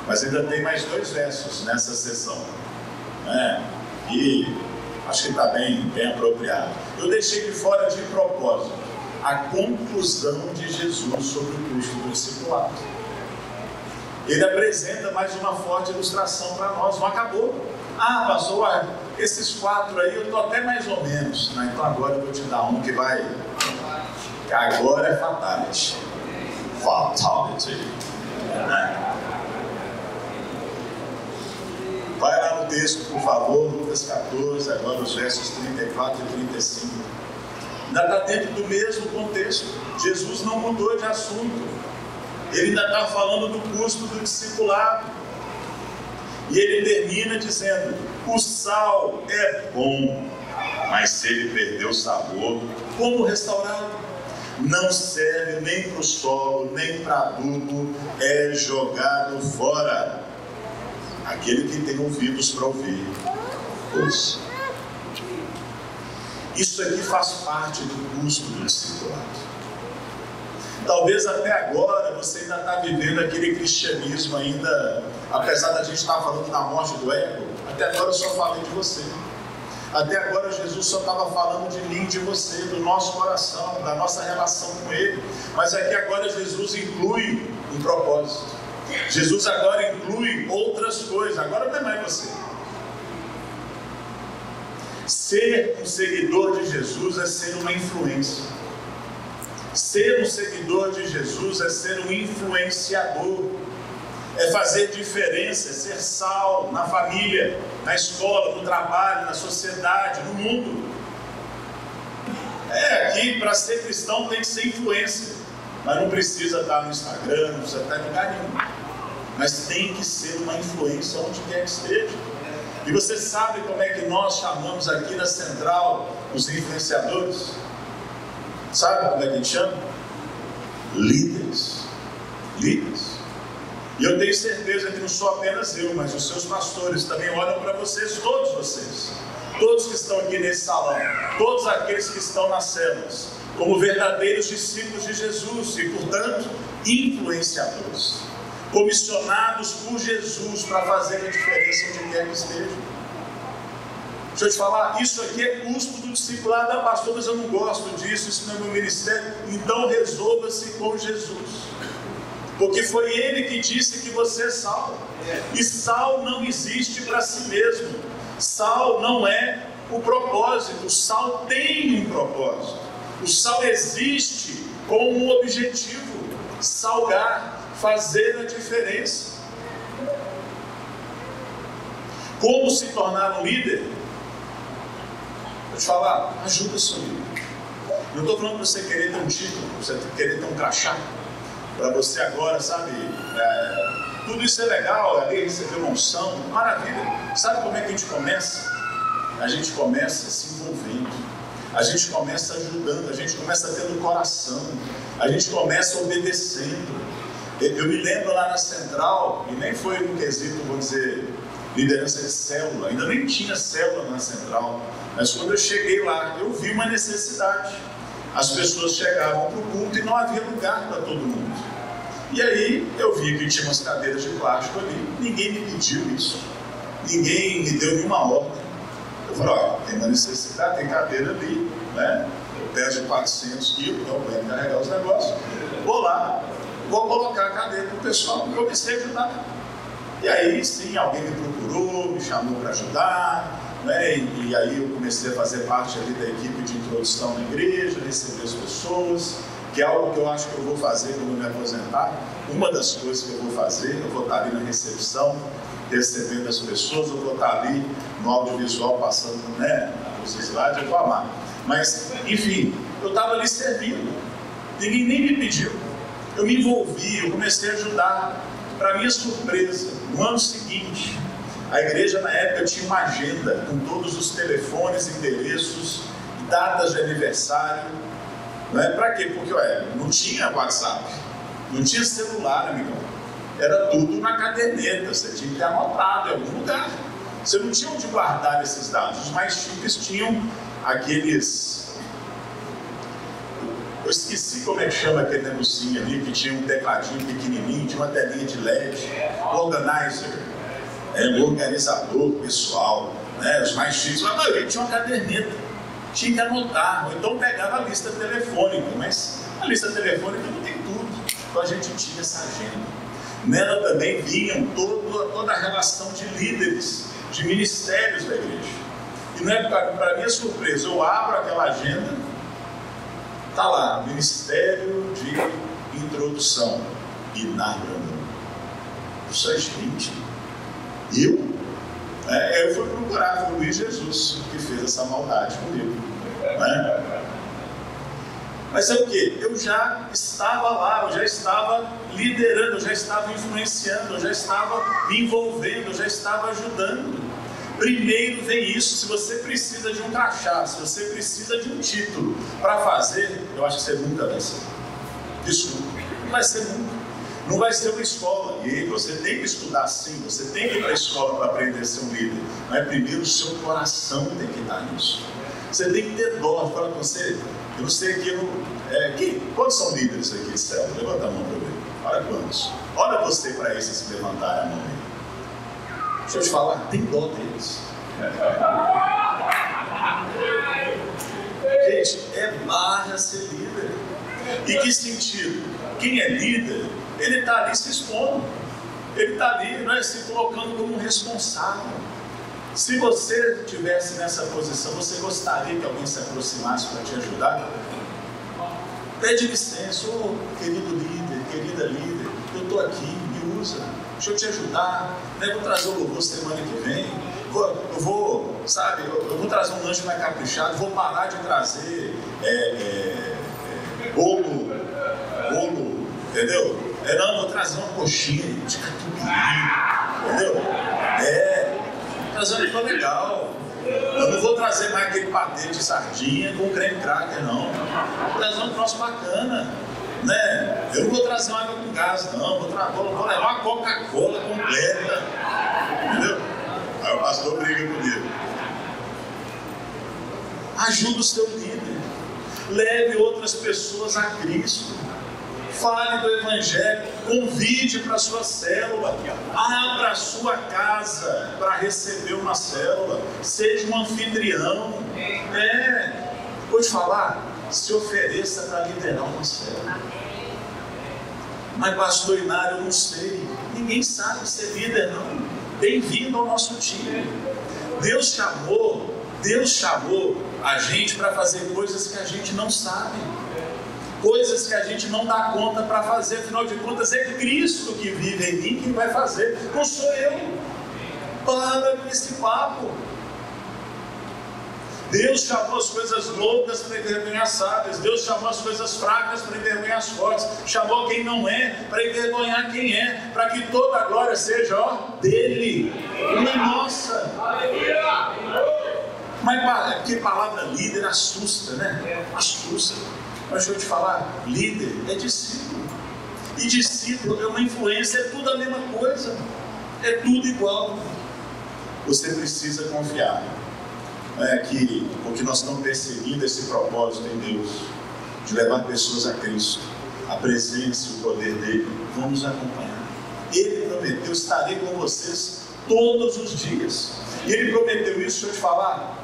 Mas ainda tem mais 2 versos nessa sessão. E acho que está bem apropriado. Eu deixei de fora de propósito a conclusão de Jesus sobre o custo do discipulado. Ele apresenta mais uma forte ilustração para nós. Não acabou. Pastor, esses 4 aí eu estou até mais ou menos. Então agora eu vou te dar um que vai. Agora é fatality. Vai lá no texto, por favor, Lucas 14, agora os versos 34 e 35. Ainda está dentro do mesmo contexto. Jesus não mudou de assunto. Ele ainda está falando do custo do discipulado. E ele termina dizendo: o sal é bom, mas se ele perder o sabor, como restaurá-lo? Não serve nem para o solo, nem para adubo, é jogado fora. Aquele que tem ouvidos para ouvir, ouça. Isso aqui faz parte do custo do discipulado. Talvez até agora você ainda está vivendo aquele cristianismo ainda, apesar da gente estar falando da morte do ego, até agora eu só falei de você. Até agora Jesus só estava falando de mim, de você, do nosso coração, da nossa relação com Ele. Mas aqui agora Jesus inclui um propósito. Jesus agora inclui outras coisas. Agora não é mais você. Ser um seguidor de Jesus é ser uma influência. Ser um seguidor de Jesus é ser um influenciador. É fazer diferença, é ser sal na família, na escola, no trabalho, na sociedade, no mundo. Aqui para ser cristão tem que ser influência, mas não precisa estar no Instagram, não precisa estar em lugar nenhum. Mas tem que ser uma influência onde quer que esteja. E você sabe como é que nós chamamos aqui na Central os influenciadores? Sabe como é que a gente chama? Líderes. Líderes. E eu tenho certeza que não sou apenas eu, mas os seus pastores também olham para vocês, todos que estão aqui nesse salão, todos aqueles que estão nas células, como verdadeiros discípulos de Jesus e, portanto, influenciadores, comissionados por Jesus para fazer a diferença onde quer que esteja. Deixa eu te falar, isso aqui é custo do discipulado. Pastor, mas eu não gosto disso, isso não é meu ministério. Então resolva-se com Jesus. Porque foi Ele que disse que você é sal. E sal não existe para si mesmo. Sal não é o propósito. O sal tem um propósito. O sal existe com um objetivo: salgar, fazer a diferença. Como se tornar um líder? Vou te falar, ajuda seu líder. Não estou falando para você querer ter um título, para você querer ter um crachá, para você agora, sabe, tudo isso é legal, ali receber uma unção, maravilha. Sabe como é que a gente começa? A gente começa se envolvendo, a gente começa ajudando, a gente começa tendo coração, a gente começa obedecendo. Eu me lembro lá na Central, e nem foi no quesito, vou dizer, liderança de célula, ainda nem tinha célula na Central, mas quando eu cheguei lá, eu vi uma necessidade. As pessoas chegavam para o culto e não havia lugar para todo mundo. E aí eu vi que tinha umas cadeiras de plástico ali, ninguém me pediu isso, ninguém me deu nenhuma ordem. Eu falei: ó, tem uma necessidade, tem cadeira ali, né? Eu peso 400 quilos, então eu venho carregar os negócios, vou lá, vou colocar a cadeira para o pessoal, e comecei a ajudar. E aí sim, alguém me procurou, me chamou para ajudar, né? E aí eu comecei a fazer parte ali da equipe de introdução na igreja, receber as pessoas, que é algo que eu acho que eu vou fazer quando eu me aposentar. Uma das coisas que eu vou fazer, eu vou estar ali na recepção, recebendo as pessoas, eu vou estar ali no audiovisual, passando, né, os slides, eu vou amar. Mas, enfim, eu estava ali servindo, ninguém nem me pediu, eu me envolvi, eu comecei a ajudar. Para minha surpresa, no ano seguinte, a igreja na época tinha uma agenda com todos os telefones, endereços, datas de aniversário. Não é para quê? Porque não tinha WhatsApp, não tinha celular, amigão. Era tudo na caderneta, você tinha que ter anotado em algum lugar. Você não tinha onde guardar esses dados. Os mais chiques tinham aqueles... Eu esqueci como é que chama aquele negocinho ali, que tinha um tecladinho pequenininho, tinha uma telinha de LED, organizer, um organizador pessoal, né? Os mais chiques, a maioria tinha uma caderneta, tinha que anotar, ou então pegava a lista telefônica, mas a lista telefônica não tem tudo, então a gente tinha essa agenda. Nela também vinham toda a relação de líderes, de ministérios da igreja. E não é para minha surpresa, eu abro aquela agenda, está lá, Ministério de Introdução, e narrando. Isso é gente. Eu fui procurar, foi o Luiz Jesus que fez essa maldade comigo. Né? Mas é o quê? Eu já estava lá, eu já estava liderando, eu já estava influenciando, eu já estava me envolvendo, eu já estava ajudando. Primeiro vem isso. Se você precisa de um crachá, se você precisa de um título para fazer, eu acho que você nunca vai ser. Desculpa, não vai ser nunca. Não vai ser uma escola. E você tem que estudar sim, você tem que ir para a escola para aprender a ser um líder. Mas primeiro o seu coração tem que estar nisso. Você tem que ter dó. Fala com você. Eu não sei aqui. Quantos são líderes aqui de céu? Levanta a mão para eu ver. Olha quantos. Olha você para esses se levantarem a mão aí. Deixa eu te falar, tem dó deles. Gente, é barra ser líder. Em que sentido? Quem é líder, ele está ali se expondo. Ele está ali, se colocando como um responsável. Se você estivesse nessa posição, você gostaria que alguém se aproximasse para te ajudar? Pede licença, querido líder, querida líder, eu estou aqui, me usa, deixa eu te ajudar, vou trazer o louvor semana que vem, eu vou trazer um lanche mais caprichado, vou parar de trazer bolo, entendeu? Não, vou trazer uma coxinha de catupiry, entendeu? Trazer um pão legal. Eu não vou trazer mais aquele patê de sardinha com creme cracker, não. Vou trazer um troço bacana, né? Eu não vou trazer uma água com gás, não. Vou levar uma Coca-Cola completa, entendeu? Aí o pastor briga comigo. Ajuda o seu líder. Leve outras pessoas a Cristo. Fale do Evangelho, convide para a sua célula, abra a sua casa para receber uma célula, seja um anfitrião. Vou te falar, se ofereça para liderar uma célula. Mas pastor Inário, eu não sei, ninguém sabe ser líder não. Bem-vindo ao nosso time. Deus chamou a gente para fazer coisas que a gente não sabe. Coisas que a gente não dá conta para fazer, afinal de contas é Cristo que vive em mim quem vai fazer, não sou eu. Para com esse papo. Deus chamou as coisas loucas para envergonhar as sábias, Deus chamou as coisas fracas para envergonhar as fortes, chamou quem não é para envergonhar quem é, para que toda a glória seja dele, não é nossa. Mas que palavra líder assusta, né? Assusta. Mas deixa eu te falar, líder é discípulo. E discípulo é uma influência, é tudo a mesma coisa. É tudo igual. Você precisa confiar. Porque nós estamos perseguindo esse propósito em Deus, de levar pessoas a Cristo. A presença e o poder dele vão nos acompanhar. Ele prometeu, estarei com vocês todos os dias. E ele prometeu isso, deixa eu te falar.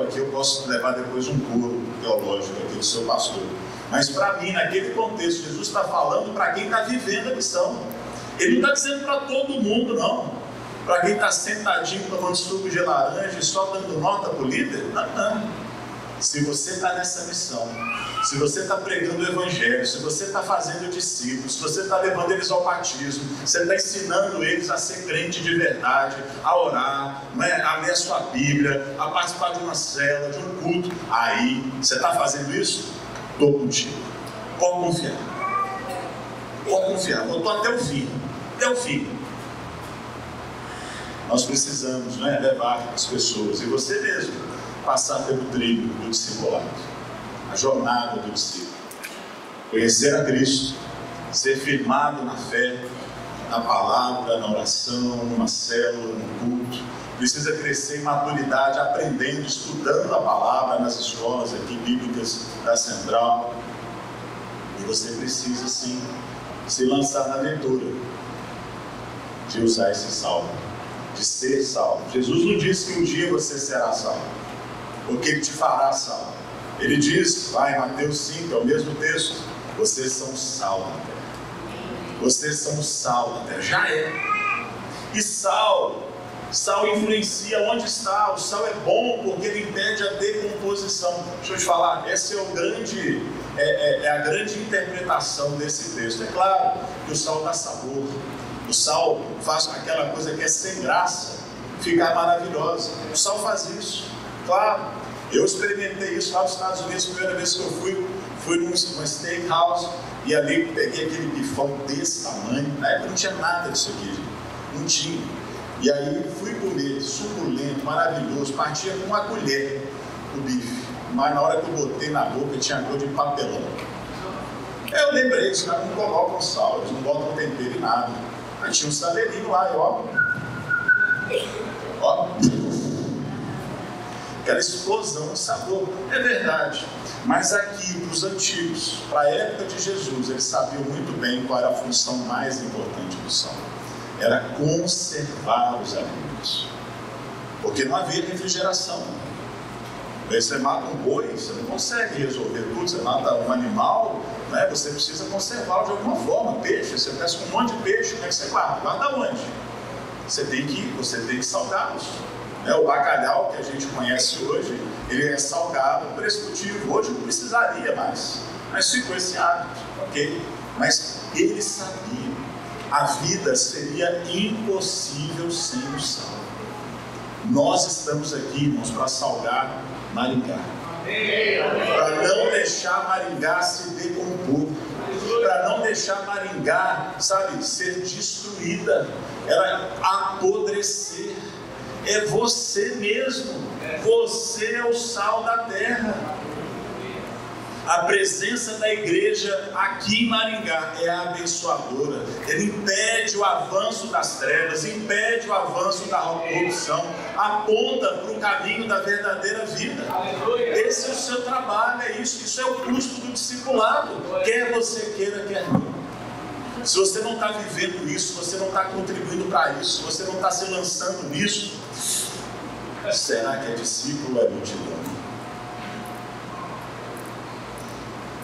Aqui eu posso levar depois um coro teológico aqui do seu pastor. Mas para mim, naquele contexto, Jesus está falando para quem está vivendo a missão. Ele não está dizendo para todo mundo, não. Para quem está sentadinho tomando suco de laranja e só dando nota para o líder, não. Se você está nessa missão, se você está pregando o Evangelho, se você está fazendo discípulos, se você está levando eles ao batismo, você está ensinando eles a ser crente de verdade, a orar, a ler a sua Bíblia, a participar de uma célula, de um culto, aí você está fazendo isso? Estou contigo. Pode confiar. Pode confiar. Eu estou até o fim. Até o fim. Nós precisamos levar as pessoas, e você mesmo, passar pelo trilho do discipulado, a jornada do discípulo, conhecer a Cristo, ser firmado na fé, na palavra, na oração, numa célula, num culto. Precisa crescer em maturidade, aprendendo, estudando a palavra nas escolas aqui bíblicas da Central. E você precisa sim se lançar na aventura de usar esse salvo, de ser salvo. Jesus não disse que um dia você será salvo, porque Ele te fará salvo. Ele diz lá em Mateus 5, é o mesmo texto: vocês são sal na terra. Vocês são sal na terra. Já é. E sal influencia onde está. O sal é bom porque ele impede a decomposição. Deixa eu te falar, essa é a grande interpretação desse texto. É claro que o sal dá sabor. O sal faz aquela coisa que é sem graça ficar maravilhosa. O sal faz isso, claro. Eu experimentei isso lá nos Estados Unidos, a primeira vez que eu fui numa steakhouse, e ali peguei aquele bifão desse tamanho. Na época não tinha nada disso aqui, gente. Não tinha. E aí fui comer, suculento, maravilhoso, partia com uma colher o bife, mas na hora que eu botei na boca tinha cor de papelão. Eu lembrei, os caras não colocam sal, eles não botam tempero em nada. Aí tinha um saleirinho lá, e ó, aquela explosão de sabor. É verdade, mas aqui para os antigos, para a época de Jesus, eles sabiam muito bem qual era a função mais importante do sal. Era conservar os alimentos, porque não havia refrigeração. Aí você mata um boi, você não consegue resolver tudo. Você mata um animal, né? Você precisa conservá-lo de alguma forma. Peixe, você pesca um monte de peixe, como é que você guarda? Guarda onde? Você tem que salgá-los. O bacalhau que a gente conhece hoje, ele é salgado por esse motivo. Hoje não precisaria mais, mas ficou esse hábito, ok? Mas eles sabiam, a vida seria impossível sem o sal. Nós estamos aqui, irmãos, para salgar Maringá, para não deixar Maringá se decompor, para não deixar Maringá, sabe, ser destruída, ela apodrecer. É você mesmo, você é o sal da terra. A presença da igreja aqui em Maringá é abençoadora. Ele impede o avanço das trevas, impede o avanço da corrupção, aponta para o caminho da verdadeira vida. Esse é o seu trabalho, é isso é o custo do discipulado, quer você queira, quer não. Se você não está vivendo isso, se você não está contribuindo para isso, se você não está se lançando nisso, será que é discípulo ou é multidão?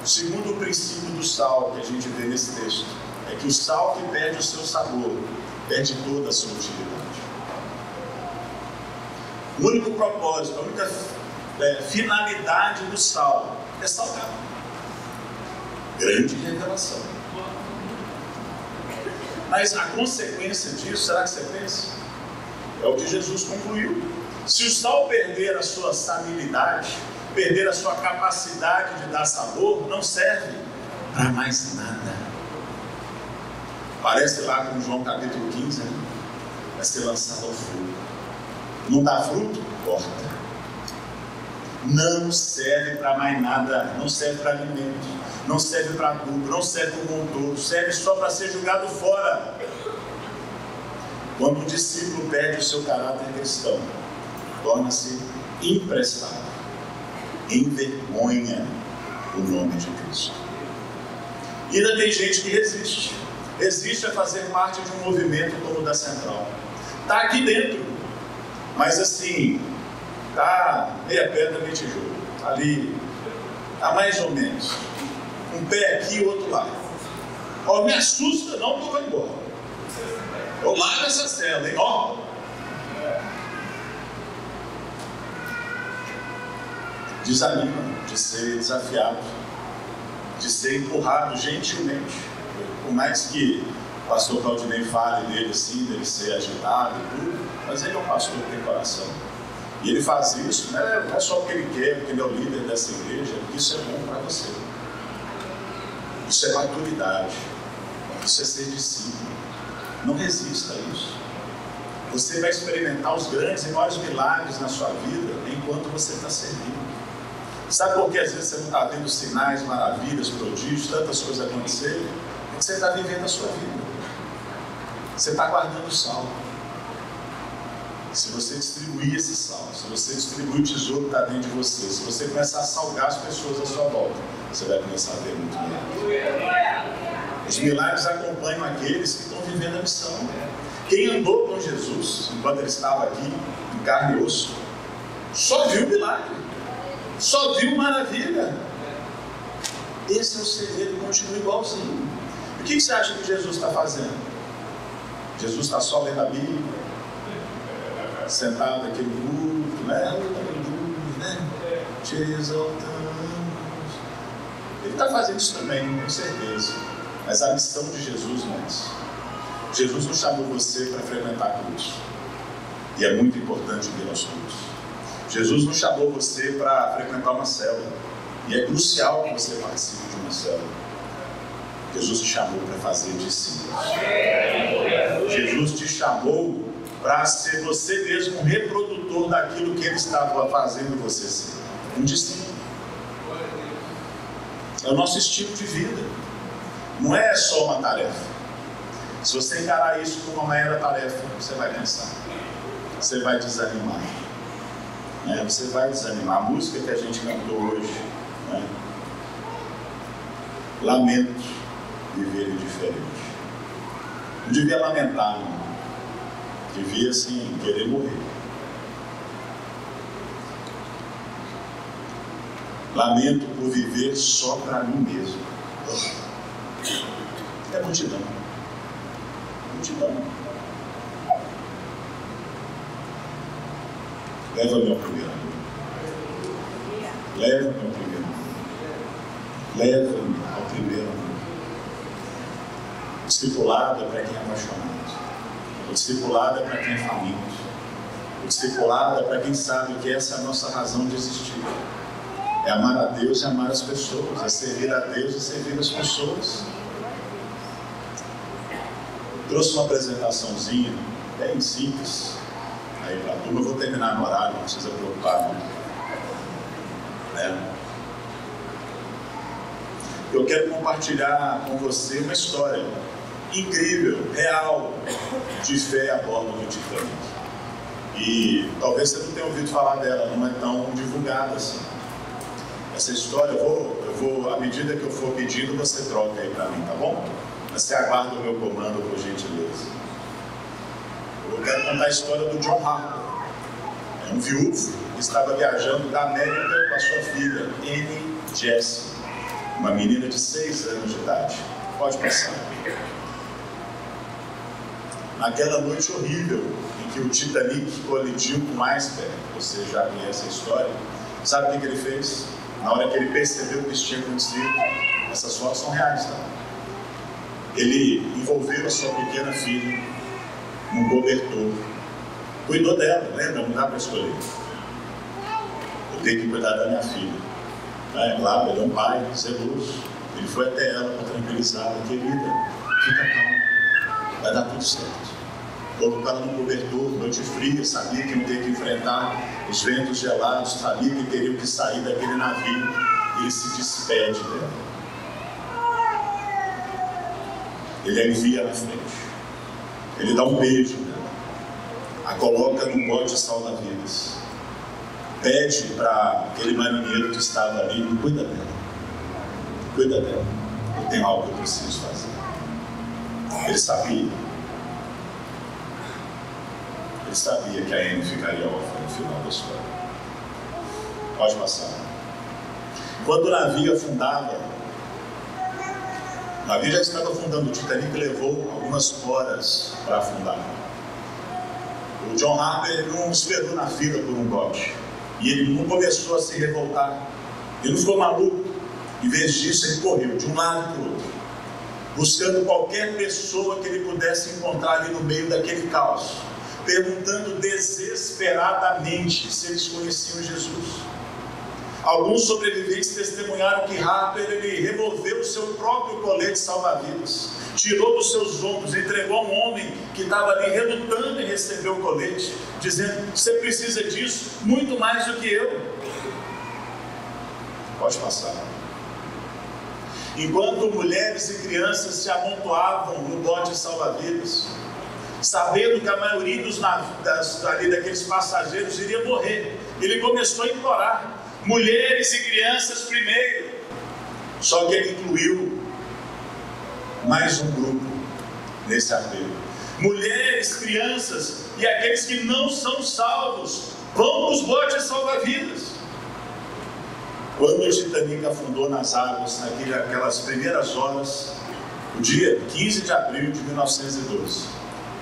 O segundo princípio do sal que a gente vê nesse texto é que o sal que perde o seu sabor, perde toda a sua utilidade. O único propósito, a única finalidade do sal é salgar. Grande revelação. Mas a consequência disso, será que você pensa? É o que Jesus concluiu. Se o sal perder a sua salilidade, perder a sua capacidade de dar sabor, não serve para mais nada. Parece lá com João capítulo 15, né? Vai ser lançado ao fogo. Não dá fruto? Corta. Não serve para mais nada, não serve para alimento, não serve para adubo, não serve para um todo, serve só para ser jogado fora. Quando o discípulo perde o seu caráter cristão, torna-se imprestável, envergonha o nome de Cristo. E ainda tem gente que resiste a fazer parte de um movimento como o da Central. Está aqui dentro, mas assim, está meia pedra, meia tijolo, ali, está mais ou menos, um pé aqui e outro lá. Ó, me assusta não, porque eu vou embora. Eu largo essa cela, hein, ó. Desanima de ser desafiado, de ser empurrado gentilmente. Por mais que o pastor Claudinei fale dele assim, dele ser agitado e tudo, mas ele é um pastor que tem coração. E ele faz isso, né, não é só porque ele quer, porque ele é o líder dessa igreja, porque isso é bom para você. Isso é maturidade, isso é ser discípulo. Não resista a isso. Você vai experimentar os grandes e maiores milagres na sua vida enquanto você está servindo. Sabe por que às vezes você não está vendo sinais, maravilhas, prodígios, tantas coisas acontecerem? Porque você está vivendo a sua vida. Você está guardando o sal. Se você distribuir esse sal, se você distribuir o tesouro que está dentro de você, se você começar a salgar as pessoas à sua volta, você vai começar a ver muito milagre. Os milagres acompanham aqueles que estão vivendo a missão. Quem andou com Jesus, enquanto ele estava aqui, em carne e osso, só viu milagre, só viu maravilha. Esse é o segredo, continua igualzinho. O que você acha que Jesus está fazendo? Jesus está só lendo a Bíblia, sentado aqui no culto, né? Te exaltamos. Ele está fazendo isso também, com certeza. Mas a missão de Jesus não é isso. Jesus não chamou você para frequentar cultos. E é muito importante vir aos cultos. Jesus não chamou você para frequentar uma célula. E é crucial que você participe de uma célula. Jesus te chamou para fazer discípulos. Jesus te chamou para ser você mesmo um reprodutor daquilo que Ele estava fazendo você ser. Um discípulo. É o nosso estilo de vida. Não é só uma tarefa. Se você encarar isso como uma mera tarefa, você vai cansar. Você vai desanimar. Você vai desanimar. A música que a gente cantou hoje, lamento viver diferente. Não devia lamentar, não. Devia, sim, querer morrer. Lamento por viver só para mim mesmo. É multidão. Multidão. Leva-me ao primeiro amor. Leva-me ao primeiro amor. Leva-me ao primeiro amor. Discipulado é para quem é apaixonado. O discipulado é para quem é faminto. O discipulado é para quem sabe que essa é a nossa razão de existir. É amar a Deus e amar as pessoas. É servir a Deus e servir as pessoas. Trouxe uma apresentaçãozinha bem simples aí para a turma. Eu vou terminar no horário, não precisa preocupar, Eu quero compartilhar com você uma história incrível, real, de fé a bordo do Titanic. E talvez você não tenha ouvido falar dela, não é tão divulgada assim. Essa história, eu vou, à medida que eu for pedindo, você troca aí para mim, tá bom? Você aguarda o meu comando, por gentileza. Eu quero contar a história do John Harper. É um viúvo que estava viajando da América com a sua filha, Annie Jessie, uma menina de 6 anos de idade. Pode passar. Naquela noite horrível em que o Titanic colidiu com o iceberg, você já conhece a história, sabe o que ele fez? Na hora que ele percebeu o que isso tinha acontecido, essas fotos são reais, tá? Ele envolveu a sua pequena filha num cobertor, cuidou dela, lembra? Não dá para escolher. Eu tenho que cuidar da minha filha. É claro, ele é um pai zeloso. Ele foi até ela para tranquilizá-la. Querida, fica calma, vai dar tudo certo. Colocou ela no cobertor, noite fria, sabia que não teria que enfrentar os ventos gelados, sabia que teriam que sair daquele navio. Ele se despede dela. Ele a envia na frente. Ele dá um beijo nela. A coloca num bote salva-vidas. Pede para aquele marinheiro que estava ali: cuida dela. Cuida dela. Eu tenho algo que eu preciso fazer. Ele sabia. Ele sabia que a Anne ficaria órfã no final da história. Pode passar. Quando o navio afundava, o navio já estava afundando. O Titanic levou algumas horas para afundar. O John Harper não esperou na fila por um bote. E ele não começou a se revoltar. Ele não ficou maluco. Em vez disso, ele correu de um lado para o outro, buscando qualquer pessoa que ele pudesse encontrar ali no meio daquele caos, perguntando desesperadamente se eles conheciam Jesus. Alguns sobreviventes testemunharam que Harper ele removeu o seu próprio colete salva-vidas, tirou dos seus ombros, entregou a um homem que estava ali relutando em receber o colete, dizendo: você precisa disso muito mais do que eu. Pode passar. Enquanto mulheres e crianças se amontoavam no bote salva-vidas, sabendo que a maioria daqueles passageiros iria morrer, ele começou a implorar: mulheres e crianças primeiro. Só que ele incluiu mais um grupo nesse apelo: mulheres, crianças e aqueles que não são salvos, vão para os botes salva-vidas. Quando o Titanic afundou nas águas, naquelas primeiras horas, o dia 15 de abril de 1912,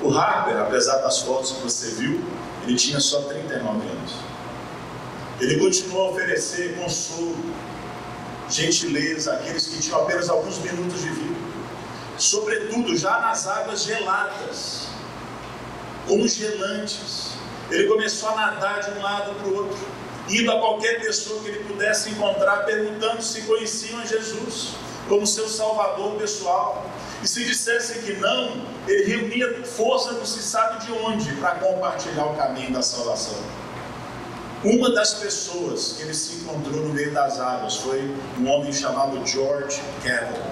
o Harper, apesar das fotos que você viu, ele tinha só 39 anos. Ele continuou a oferecer consolo, gentileza àqueles que tinham apenas alguns minutos de vida, sobretudo já nas águas geladas, congelantes. Ele começou a nadar de um lado para o outro, indo a qualquer pessoa que ele pudesse encontrar, perguntando se conheciam a Jesus como seu salvador pessoal. E se dissessem que não, ele reunia força não se sabe de onde para compartilhar o caminho da salvação. Uma das pessoas que ele se encontrou no meio das águas foi um homem chamado George Campbell.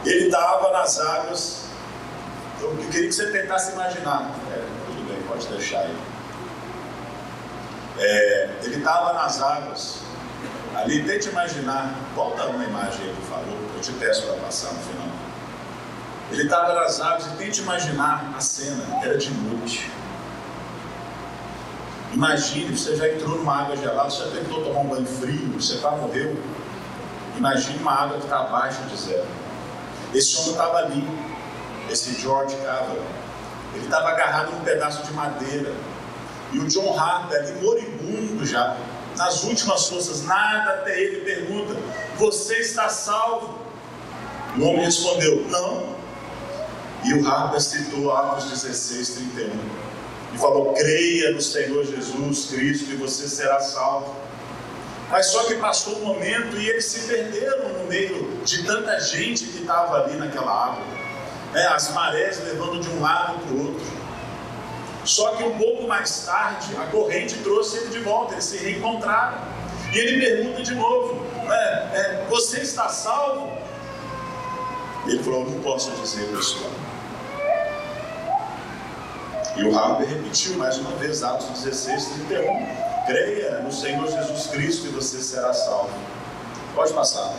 Ele estava nas águas. Eu queria que você tentasse imaginar. Tudo bem, pode deixar aí. Ele estava nas águas. Ali, tente imaginar. Volta uma imagem aí, por favor. Eu te peço para passar no final. Ele estava nas águas e tente imaginar a cena. Era de noite. Imagine, você já entrou numa água gelada, você já tentou tomar um banho frio, você quase morreu. Imagine uma água que está abaixo de zero. Esse homem estava ali, esse George Campbell. Ele estava agarrado num pedaço de madeira. E o John Harper, ali moribundo já, nas últimas forças, nada até ele, pergunta: você está salvo? O homem respondeu: não. E o Harper citou Atos 16:31 e falou: creia no Senhor Jesus Cristo e você será salvo. Mas só que passou um momento e eles se perderam no meio de tanta gente que estava ali naquela água, as marés levando de um lado para o outro. Só que um pouco mais tarde a corrente trouxe ele de volta, eles se reencontraram. E ele pergunta de novo: você está salvo? Ele falou: não posso dizer, pessoal. E o Harper repetiu mais uma vez Atos 16:31. Creia no Senhor Jesus Cristo e você será salvo. Pode passar.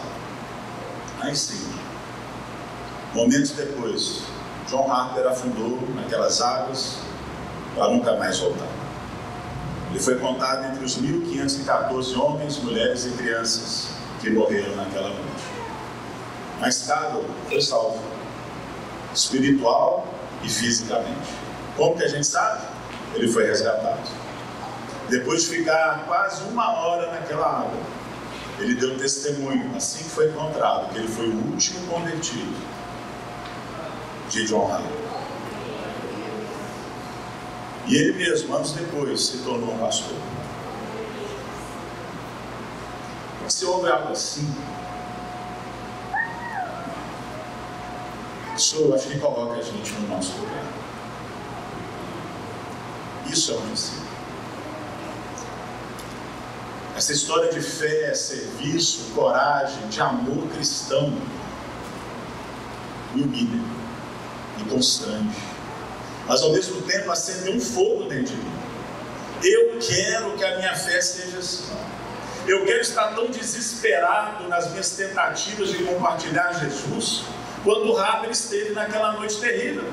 Aí sim, momentos depois, John Harper afundou naquelas águas para nunca mais voltar. Ele foi contado entre os 1.514 homens, mulheres e crianças que morreram naquela noite. Mas Campbell foi salvo, espiritual e fisicamente. Como que a gente sabe? Ele foi resgatado. Depois de ficar quase 1 hora naquela água, ele deu testemunho, assim que foi encontrado, que ele foi o último convertido de John Harper. E ele mesmo, anos depois, se tornou um pastor. Você ouve algo assim? Isso acho que coloca a gente no nosso lugar. Isso é um ensino. Essa história de fé, serviço, coragem, de amor cristão me humilha, me constrange, mas ao mesmo tempo acende um fogo dentro de mim. Eu quero que a minha fé seja assim. Eu quero estar tão desesperado nas minhas tentativas de compartilhar Jesus quanto o Harper esteve naquela noite terrível.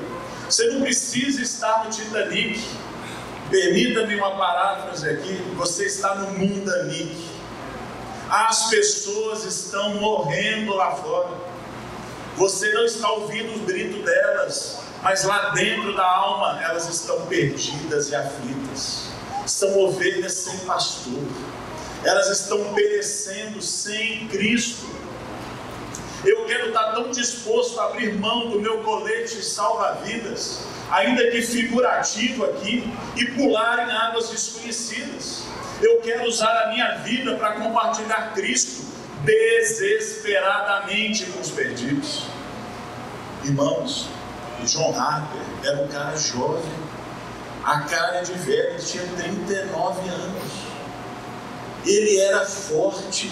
Você não precisa estar no Titanic. Permita-me uma paráfrase aqui: você está no Mundanic. As pessoas estão morrendo lá fora. Você não está ouvindo o grito delas, mas lá dentro da alma elas estão perdidas e aflitas. São ovelhas sem pastor. Elas estão perecendo sem Cristo. Eu quero estar tão disposto a abrir mão do meu colete salva-vidas, ainda que figurativo aqui, e pular em águas desconhecidas. Eu quero usar a minha vida para compartilhar Cristo desesperadamente com os perdidos. Irmãos, o John Harper era um cara jovem, a cara de velho, ele tinha 39 anos. Ele era forte,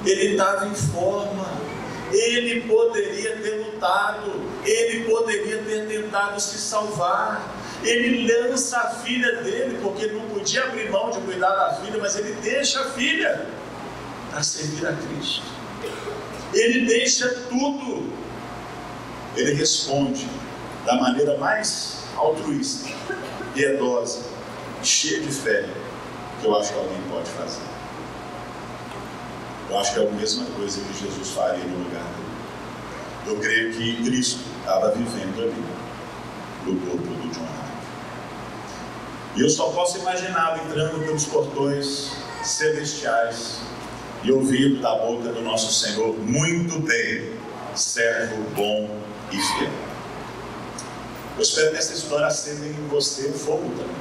ele estava em forma. Ele poderia ter lutado, ele poderia ter tentado se salvar. Ele lança a filha dele, porque ele não podia abrir mão de cuidar da filha, mas ele deixa a filha para servir a Cristo. Ele deixa tudo. Ele responde da maneira mais altruísta, piedosa, cheia de fé, que eu acho que alguém pode fazer. Eu acho que é a mesma coisa que Jesus faria no lugar dele. Eu creio que Cristo estava vivendo ali, no corpo do John Harper. E eu só posso imaginá-lo entrando pelos portões celestiais e ouvindo da boca do nosso Senhor: muito bem, servo bom e fiel. Eu espero que essa história acenda em você o fogo também.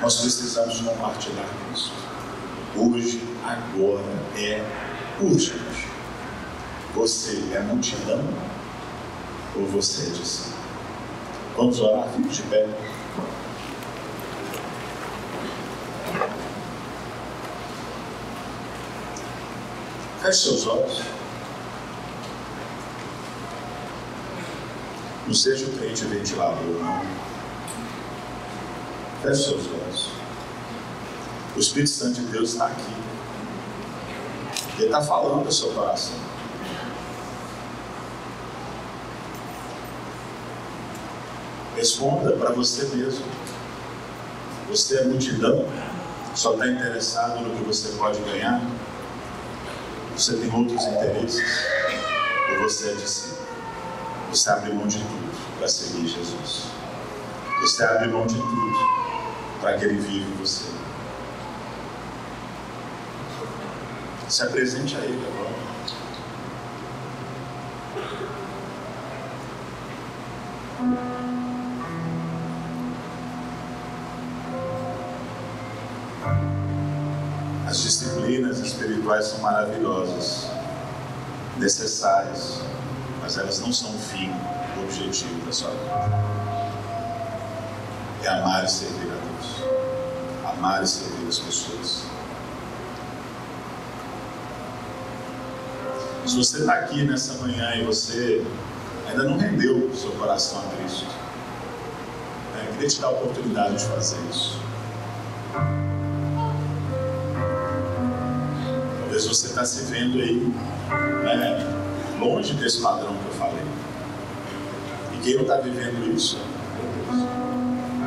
Nós precisamos compartilhar isso. Hoje, agora, é urgente. Você é multidão ou você é discípulo? Vamos orar, fique de pé. Feche seus olhos. Não seja o crente ventilador, não. Feche seus olhos. O Espírito Santo de Deus está aqui. Ele está falando ao seu coração. Responda para você mesmo. Você é multidão? Só está interessado no que você pode ganhar? Você tem outros interesses? Ou você é discípulo? Você abre mão de tudo para seguir Jesus. Você abre mão de tudo para que Ele viva em você. Se apresente a Ele agora. As disciplinas espirituais são maravilhosas, necessárias, mas elas não são o fim, o objetivo da sua vida. É amar e servir a Deus, amar e servir as pessoas. Se você está aqui nessa manhã e você ainda não rendeu o seu coração a Cristo, eu queria te dar a oportunidade de fazer isso. Talvez você está se vendo aí, longe desse padrão que eu falei. E quem não está vivendo isso,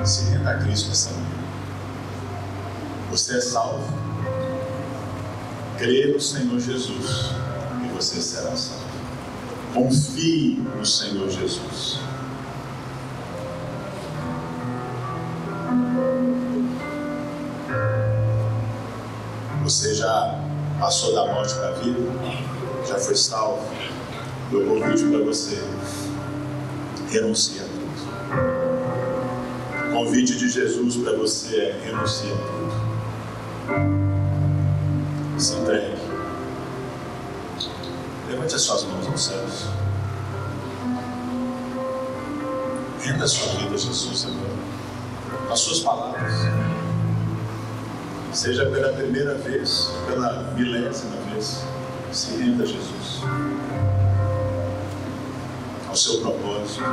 se renda a Cristo nessa manhã. Você é salvo. Crê no Senhor Jesus e você será salvo. Confie no Senhor Jesus. Você já passou da morte para a vida? Já foi salvo? Meu convite para você: renuncie a tudo. O convite de Jesus para você é: renuncie a tudo. Se entregue. Levante as suas mãos aos céus. Renda a sua vida a Jesus agora. Com as suas palavras. Seja pela primeira vez, pela milésima vez, se renda a Jesus, ao seu propósito.